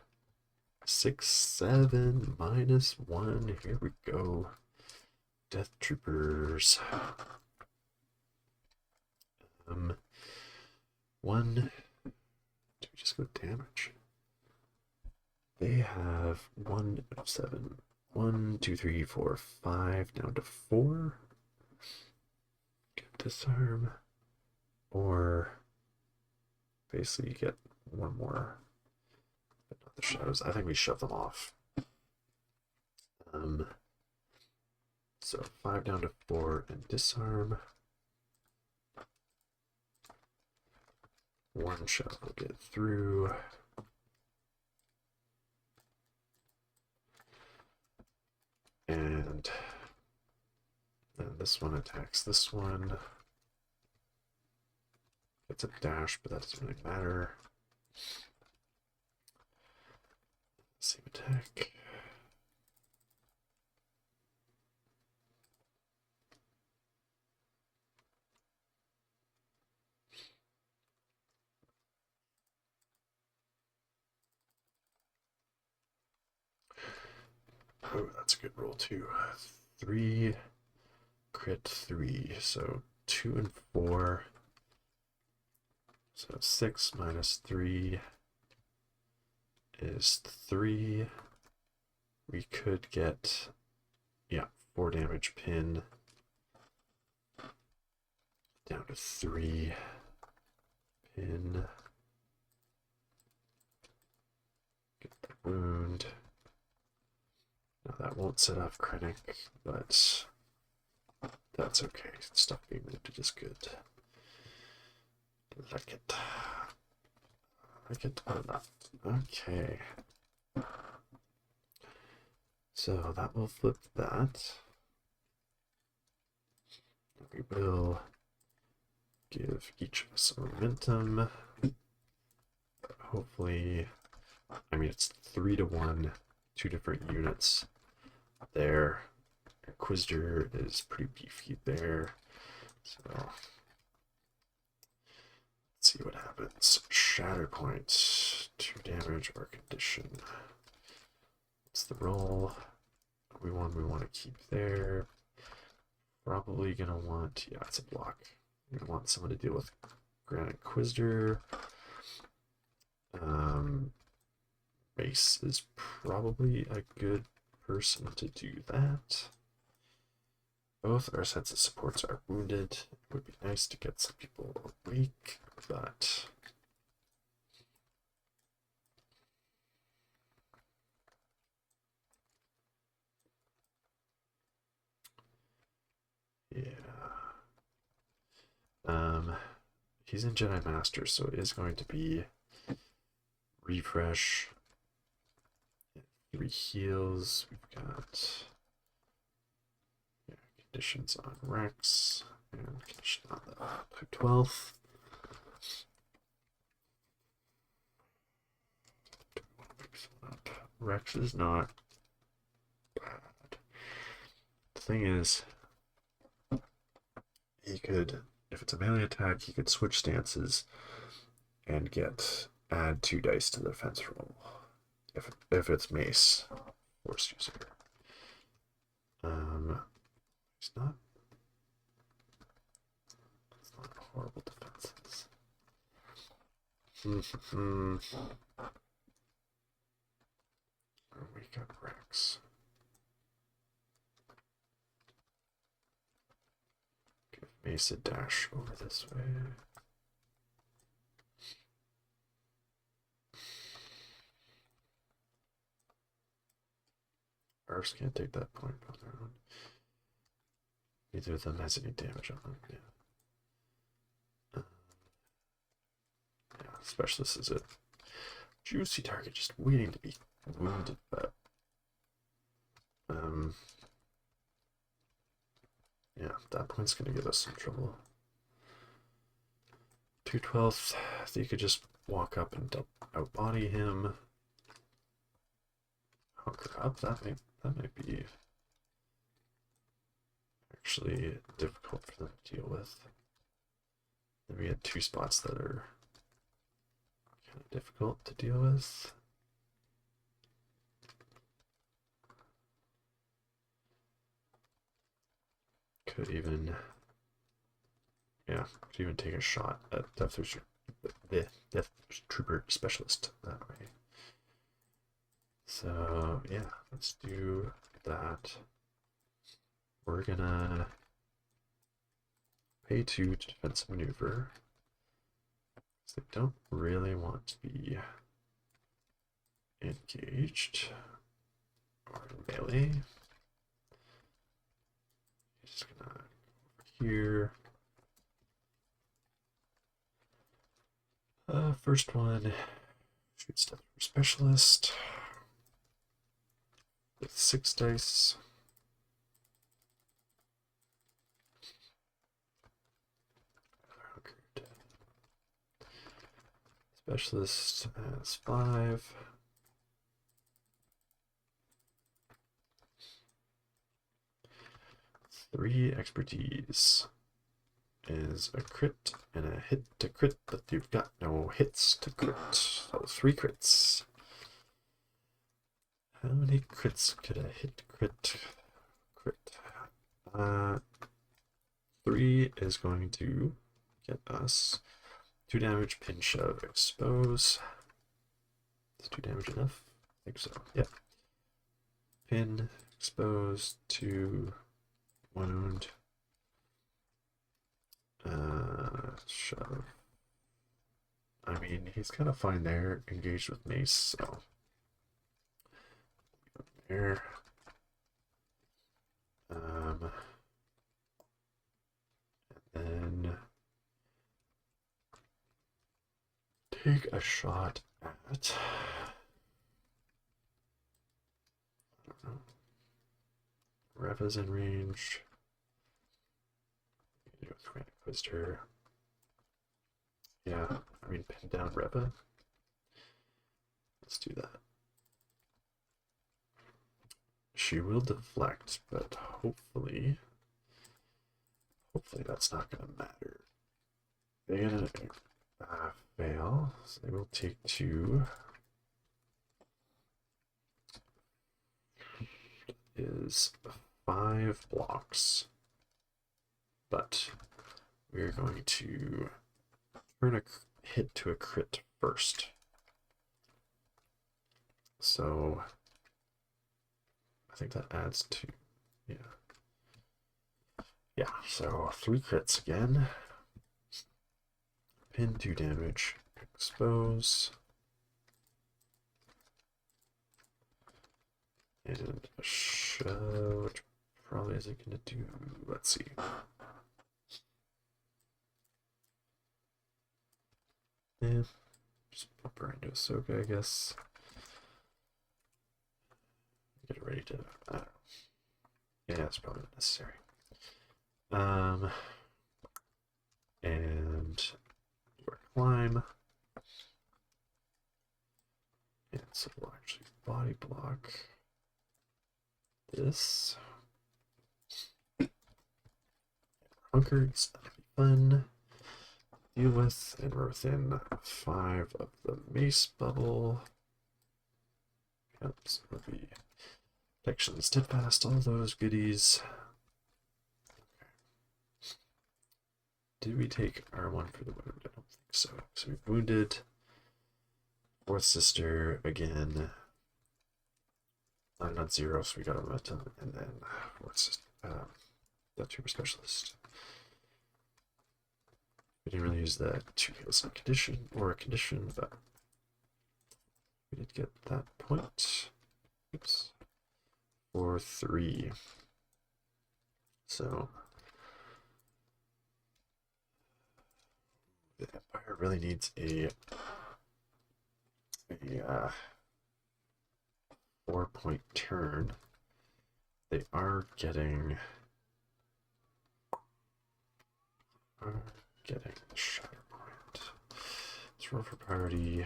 [SPEAKER 1] 6, 7, -1. Here we go. Death Troopers. 1. Do we just go damage? They have 1 of 7. 1, 2, 3, 4, 5, down to 4. Disarm. Or basically you get 1 more. But not the shadows. I think we shove them off. So 5 down to 4 and disarm. 1 shove will get through. And then this one attacks this one. It's a dash, but that doesn't really matter. Same attack. Oh, that's a good roll too. 3, crit 3, so 2 and 4. So 6 minus 3 is 3. We could get, yeah, 4 damage pin. Down to 3 pin. Get the wound. Now that won't set off Krennic, but that's okay. Stuff being wounded is good. Like it. Like it or not. Okay. So that will flip that. We will give each of us momentum. Hopefully, I mean, it's 3 to 1, 2 different units there. Inquisitor is pretty beefy there. So let's see what happens. Shatterpoint, 2 damage or condition. What's the roll? Obi-wan we want to keep there. Probably gonna want, yeah, it's a block. We're gonna want someone to deal with Grand Inquisitor. Mace is probably a good person to do that. Both our sets of supports are wounded. It would be nice to get some people awake, but yeah. He's in Jedi Master, so it is going to be refresh. 3 heals. We've got conditions on Rex and condition on the 12th. Rex is not bad. The thing is, he could, if it's a melee attack, he could switch stances and add 2 dice to the defense roll. If it's Mace, force user. It's not horrible defenses. We got Rex. Give Mace a dash over this way. Arfs can't take that point on their own. Neither of them has any damage on them. Yeah. Specialist is a juicy target, just waiting to be wounded, but yeah, that point's gonna give us some trouble. 2/12, you could just walk up and outbody him. Hunker up, that might be actually difficult for them to deal with. Then we had 2 spots that are kind of difficult to deal with. Could even take a shot at Death Trooper Specialist that way. So yeah, let's do that. We're gonna pay 2 to defensive maneuver. They don't really want to be engaged or melee. Just gonna go over here. First one, shoots Death Specialist with 6 dice. Specialist has 5. Three expertise is a crit and a hit to crit, but you've got no hits to crit. So 3 crits. How many crits could a hit crit? 3 is going to get us 2 damage, pin, shove, expose. Is 2 damage enough? I think so. Yep. Pin, expose, 2 wound. Shove. I mean, he's kind of fine there, engaged with Mace, so. There. And then take a shot at, I don't know, Reva's in range. Inquisitor. Yeah, I mean, pin down Reva. Let's do that. She will deflect, but hopefully that's not going to matter. They're going to fail, so they will take 2. Is 5 blocks, but we're going to turn a hit to a crit first. So I think that adds 2. Yeah, so 3 crits again. Pin, 2 damage, expose. And a shove, which probably isn't going to do, let's see. Yeah, just pop her into Ahsoka, I guess. Get it ready to, I don't know. Yeah, it's probably not necessary. And your climb. And so we'll actually body block this. Hunkered, so that'll be fun. Deal with, and we're within 5 of the Mace bubble. Yep, so it'll be protection, steadfast, all those goodies. Okay. Did we take R1 for the wound? I don't think so. So we've wounded. Fourth sister again. Not 0, so we got a momentum, and then fourth sister, that super specialist. We didn't really use that 2 heals in condition or a condition, but we did get that point. Oops. For 3. So the Empire really needs a 4-point turn. They are getting the Shatterpoint. Let's roll for priority.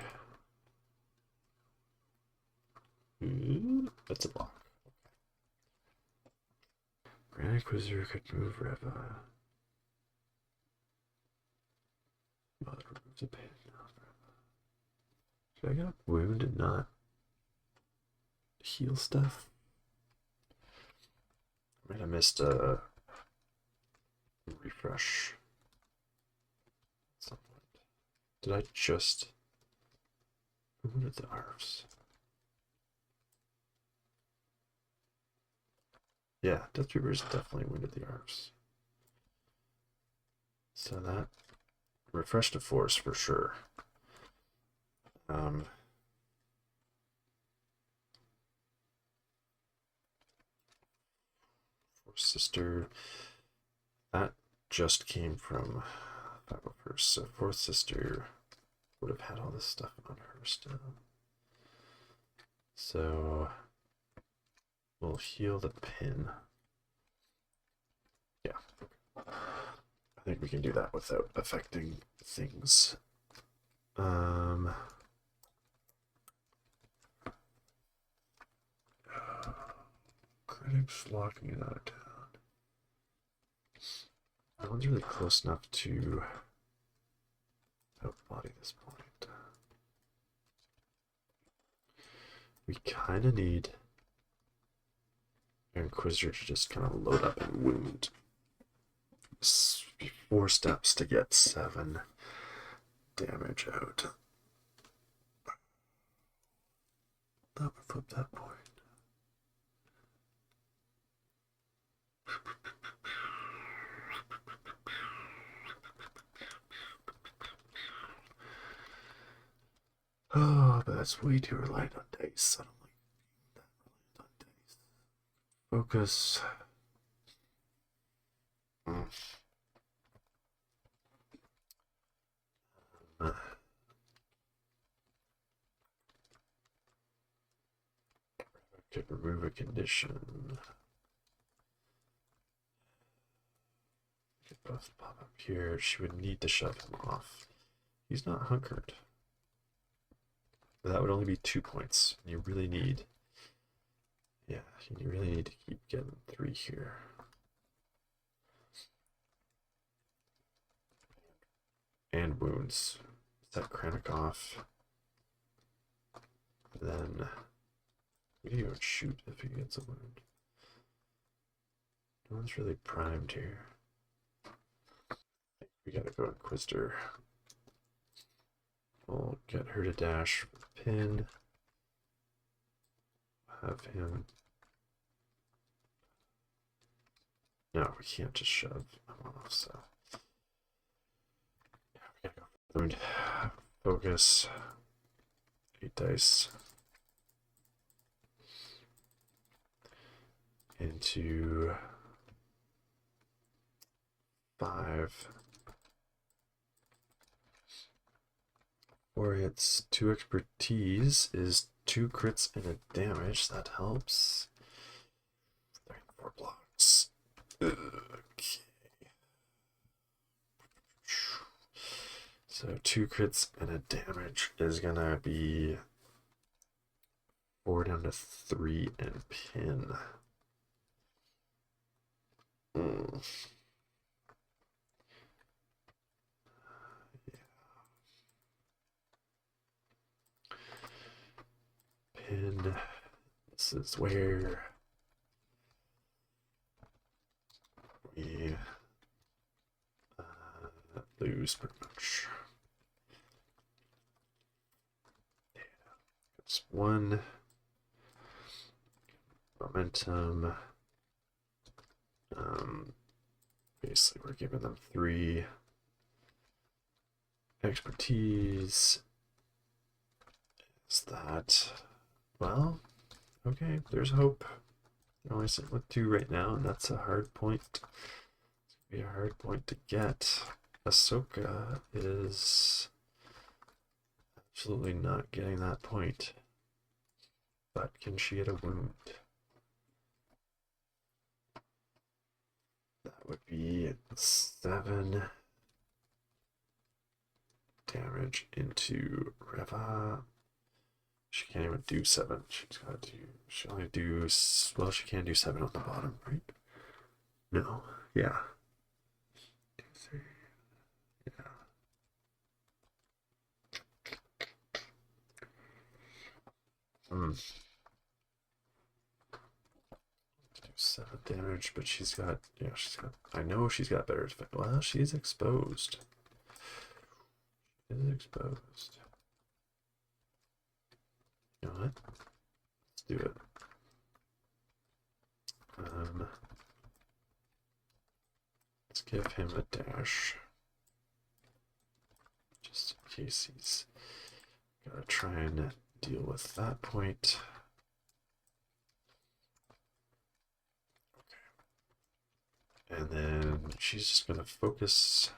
[SPEAKER 1] That's a block. Okay. Grand Inquisitor could move Reva. Well, it removes a pain. Should I get a wound and not heal stuff? I might have missed a refresh at some point. Did I just... Who wounded the Arves? Yeah, Death Reapers definitely wounded the Arves. So that refreshed a force for sure. Fourth sister, that just came from 501st, so fourth sister would have had all this stuff on her still. So we'll heal the pin. Yeah, I think we can do that without affecting things. Krennic's locking it out of town. That one's really close enough to outbody this point. We kind of need Inquisitor to just kind of load up and wound. 4 steps to get 7 damage out. That would flip that point. Oh, but that's way too reliant on dice. I don't like that reliant on dice. Focus. Could remove a condition. Could both pop up here. She would need to shove him off. He's not hunkered. But that would only be 2 points. You really need, yeah, you really need to keep getting 3 here. And wounds. Set Krennic off. Then we can even shoot if he gets a wound. No one's really primed here. We gotta go Inquisitor. We'll get her to dash with a pin. Have him. No, we can't just shove him off, so. Yeah, we gotta go for wound. Focus. 8 dice. Into 5. 4 hits, 2 expertise is 2 crits and a damage. That helps. 4 blocks. Okay. So 2 crits and a damage is gonna be 4 down to 3 and pin. Pin. This is where we lose pretty much. Yeah. It's 1 momentum. Basically, we're giving them 3 expertise. Is that, well, okay, there's hope. You're only sitting with 2 right now, and that's a hard point. It's gonna be a hard point to get. Ahsoka is absolutely not getting that point. But can she get a wound? That would be 7 damage into Reva. She can't even do 7. She's got to do. She only do. Well, she can do 7 on the bottom, right? No. Yeah. 2, 3. Yeah. Do 7 damage, but she's got. Yeah, she's got. I know she's got better effect. Well, she's exposed. She is exposed. You know what? Let's do it. Let's give him a dash. Just in case he's gotta try and deal with that point. Okay. And then she's just gonna focus.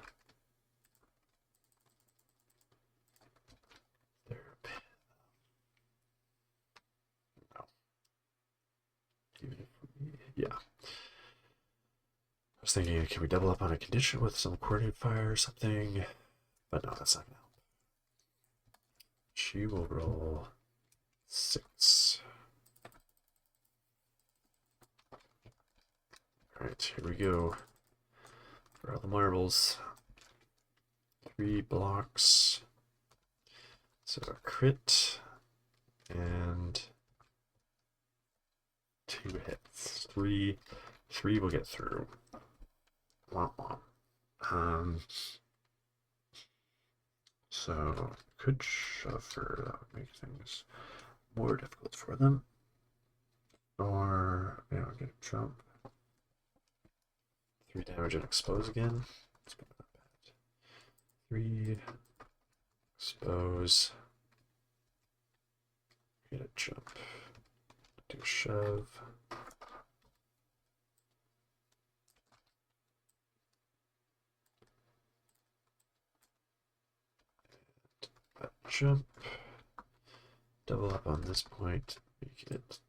[SPEAKER 1] Yeah. I was thinking, can we double up on a condition with some coordinate fire or something? But no, that's not gonna help. She will roll 6. Alright, here we go. For all the marbles. 3 blocks. So a crit. And 2 hits. 3 will get through. Womp womp. So could shove her. That would make things more difficult for them. Or yeah, I'll get a jump. 3 damage and expose again. It's not bad. 3 expose. Get a jump. Do a shove. And a jump. Double up on this point. Make it.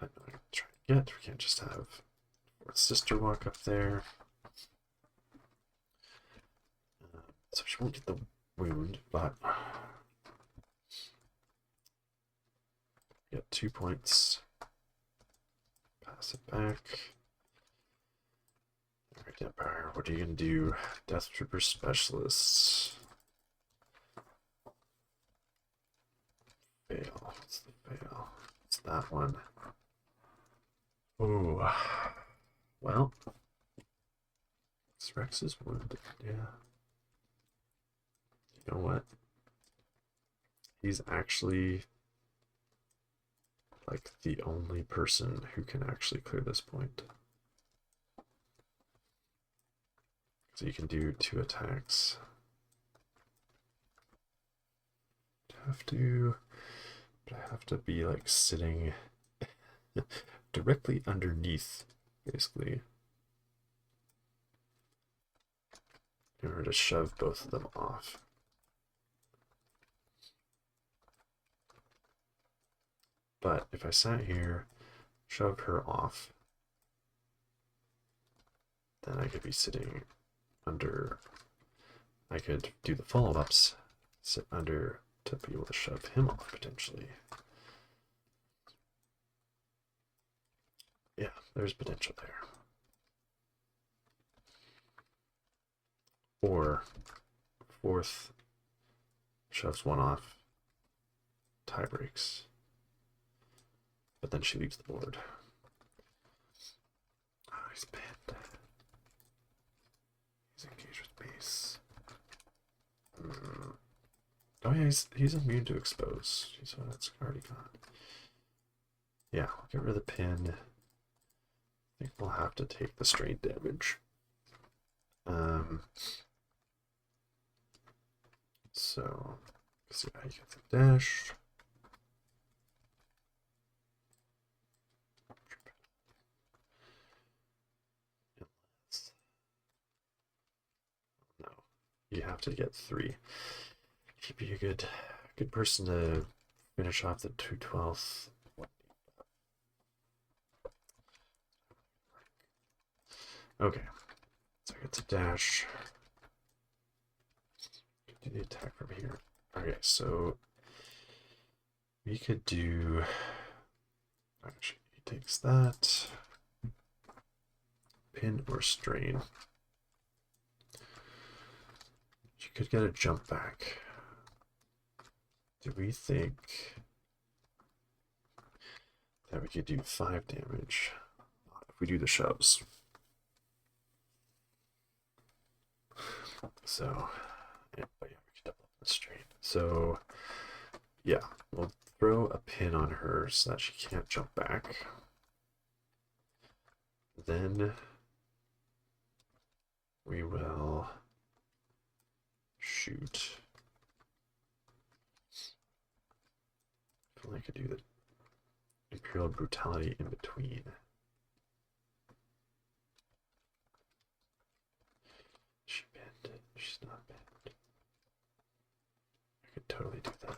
[SPEAKER 1] I'm not gonna try to get. We can't just have fourth sister walk up there. So she won't get the wound, but get 2 points. Pass it back. Alright, Empire, what are you gonna do? Death Trooper Specialists. Fail. What's the fail? It's that one. Oh, well, Rex is wounded. Yeah. You know what? He's actually like the only person who can actually clear this point. So you can do 2 attacks. But I have to be like sitting directly underneath, basically, in order to shove both of them off. But if I sat here, shoved her off, then I could be sitting under, I could do the follow-ups, sit under to be able to shove him off potentially. Yeah, there's potential there. Or fourth shoves one off, tie breaks, but then she leaves the board. Oh, he's pinned. He's engaged with Mace. Oh yeah, he's immune to expose. So that's already gone. Yeah, we'll get rid of the pin. I think we'll have to take the strain damage. So see how you get the dash. No, you have to get 3. She'd be a good person to finish off the 2/12. Okay, so I get to dash. Do the attack from here. Okay, so we could do. Actually, he takes that. Pin or strain. She could get a jump back. Do we think that we could do 5 damage if we do the shoves? So, yeah, but yeah, we could double up the strain. So, yeah, we'll throw a pin on her so that she can't jump back. Then we will shoot. If only I could do the Imperial Brutality in between. She bent. She's not bent. I could totally do that.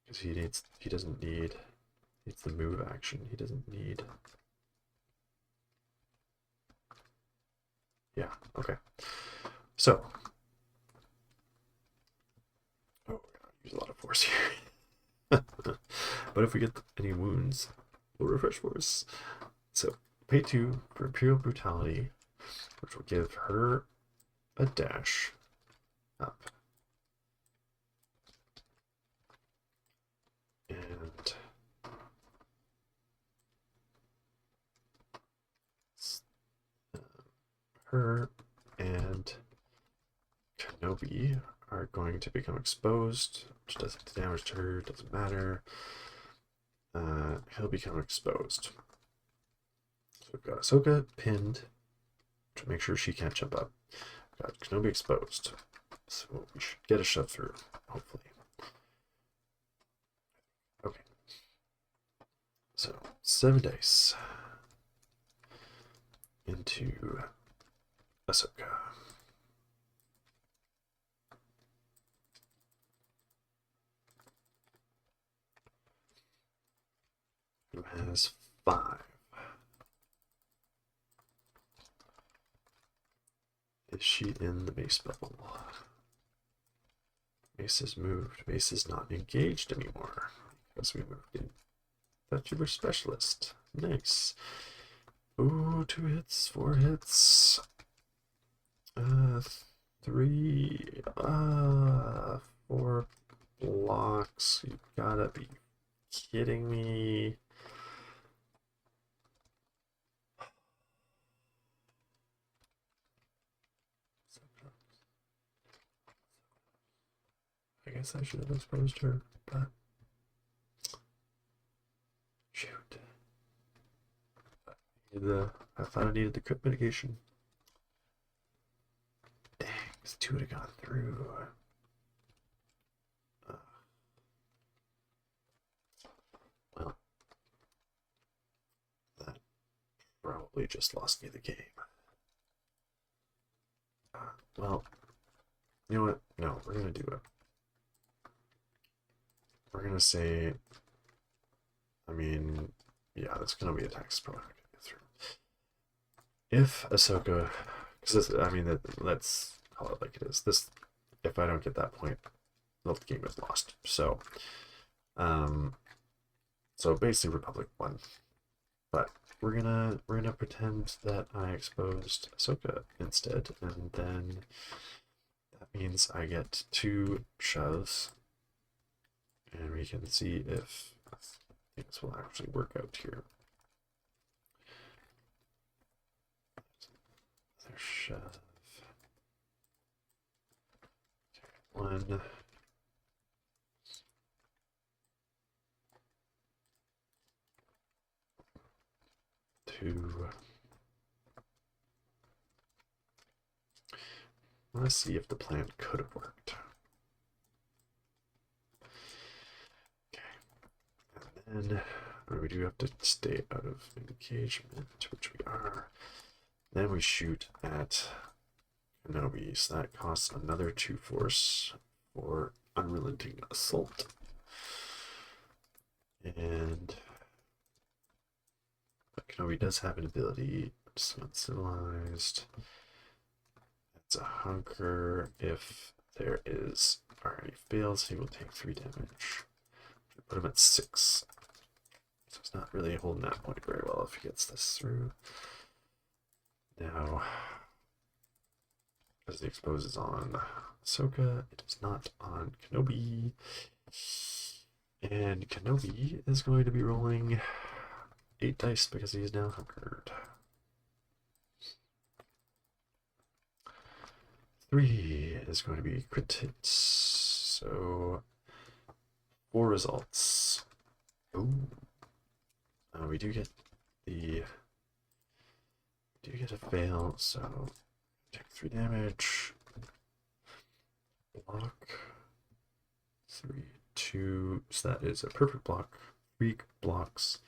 [SPEAKER 1] Because he doesn't need, it's the move action. He doesn't need. Yeah, okay. So, oh, we're gonna use a lot of force here. But if we get any wounds, we'll refresh force. So, pay 2 for Imperial Brutality, which will give her a dash up. And her and Kenobi are going to become exposed, which doesn't damage to her, doesn't matter. He'll become exposed. So we've got Ahsoka pinned to make sure she can't jump up. We've got Kenobi exposed. So we should get a shove through, hopefully. Okay. So 7 dice into Ahsoka. Who has 5? Is she in the Mace bubble? Mace has moved. Mace is not engaged anymore because we moved in. Thought you were specialist. Nice. Ooh, 2 hits, 4 hits. 3, 4 blocks. You gotta be kidding me. I guess I should have exposed her, but shoot. I thought I needed the crit mitigation. Dang, this 2 would have gone through. Well, that probably just lost me the game. Well, you know what? No, we're gonna do it. We're gonna say, I mean, yeah, that's gonna be attacks probably not gonna get through. If Ahsoka Because I mean, let's call it like it is. This, if I don't get that point, the game is lost. So, so basically Republic won. But we're gonna pretend that I exposed Ahsoka instead, and then that means I get 2 shoves, and we can see if things will actually work out here. Another shove. 1. 2. Let's see if the plan could have worked. Okay, and then we do have to stay out of engagement, which we are. Then we shoot at Kenobi, so that costs another 2 force for unrelenting assault. And Kenobi does have an ability, it's uncivilized. It's a hunker. If there is already fails, he will take 3 damage. Put him at 6. So he's not really holding that point very well if he gets this through. Now, as the expose is on Ahsoka, it is not on Kenobi. And Kenobi is going to be rolling 8 dice because he is now hunkered. 3 is going to be crit hits. So 4 results. Ooh. We do get a fail, so take 3 damage. Block 3, 2. So that is a perfect block, 3 blocks,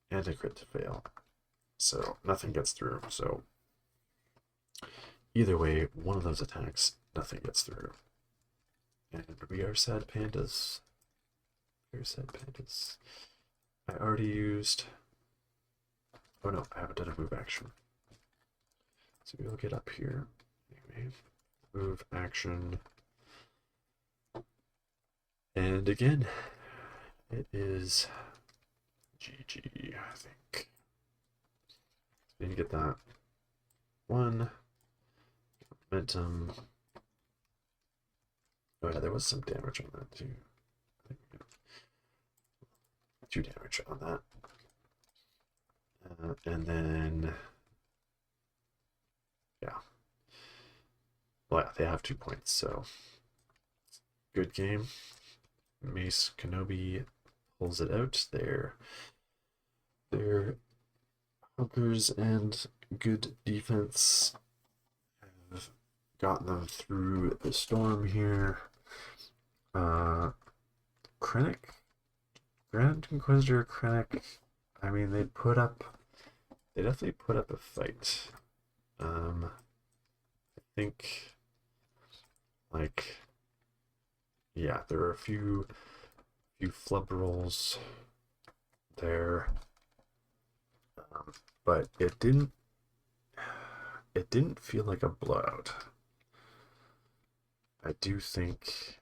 [SPEAKER 1] and a crit to fail. So nothing gets through. So either way, one of those attacks, nothing gets through. And we are sad pandas. We are sad pandas. I already used... Oh no, I haven't done a move action. So we'll get up here. Anyway, move action. And again, it is GG, I think. Didn't get that. 1. Momentum. Oh yeah, there was some damage on that too. I think we got 2 damage on that. And then, yeah. Well, yeah, they have 2 points, so good game. Mace Kenobi pulls it out. They're hunkers and good defense have gotten them through the storm here. Krennic, Grand Inquisitor Krennic, I mean, they definitely put up a fight. I think, like, yeah, there are a few flub rolls there, but it didn't feel like a blowout. I do think,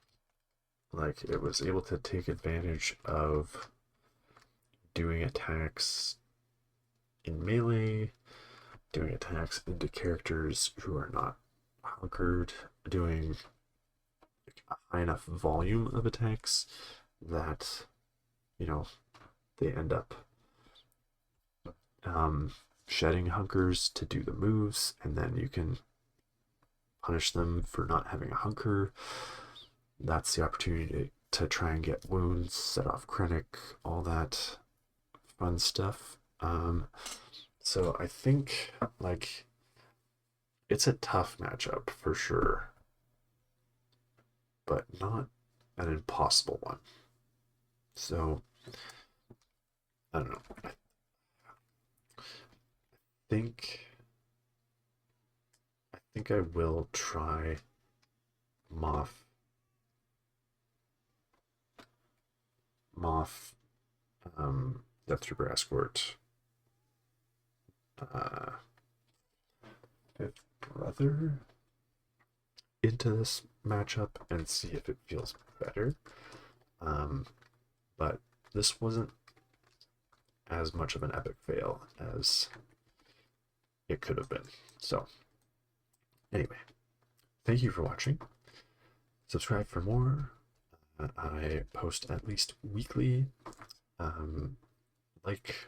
[SPEAKER 1] like, it was able to take advantage of doing attacks in melee, doing attacks into characters who are not hunkered, doing a high enough volume of attacks that, you know, they end up shedding hunkers to do the moves, and then you can punish them for not having a hunker. That's the opportunity to try and get wounds, set off Krennic, all that fun stuff. So I think, like, it's a tough matchup for sure, but not an impossible one. So I don't know. I think I will try Moff Death Trooper Escort. further into this matchup and see if it feels better. But this wasn't as much of an epic fail as it could have been. So, anyway, thank you for watching. Subscribe for more. I post at least weekly. Like,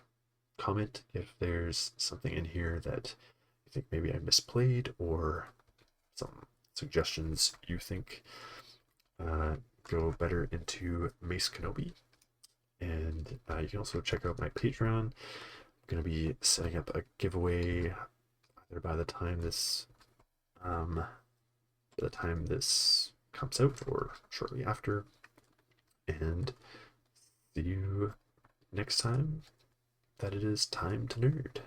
[SPEAKER 1] comment if there's something in here that you think maybe I misplayed, or some suggestions you think go better into Mace Kenobi. And you can also check out my Patreon. I'm going to be setting up a giveaway either by the time this comes out or shortly after. And see you next time that it is time to nerd.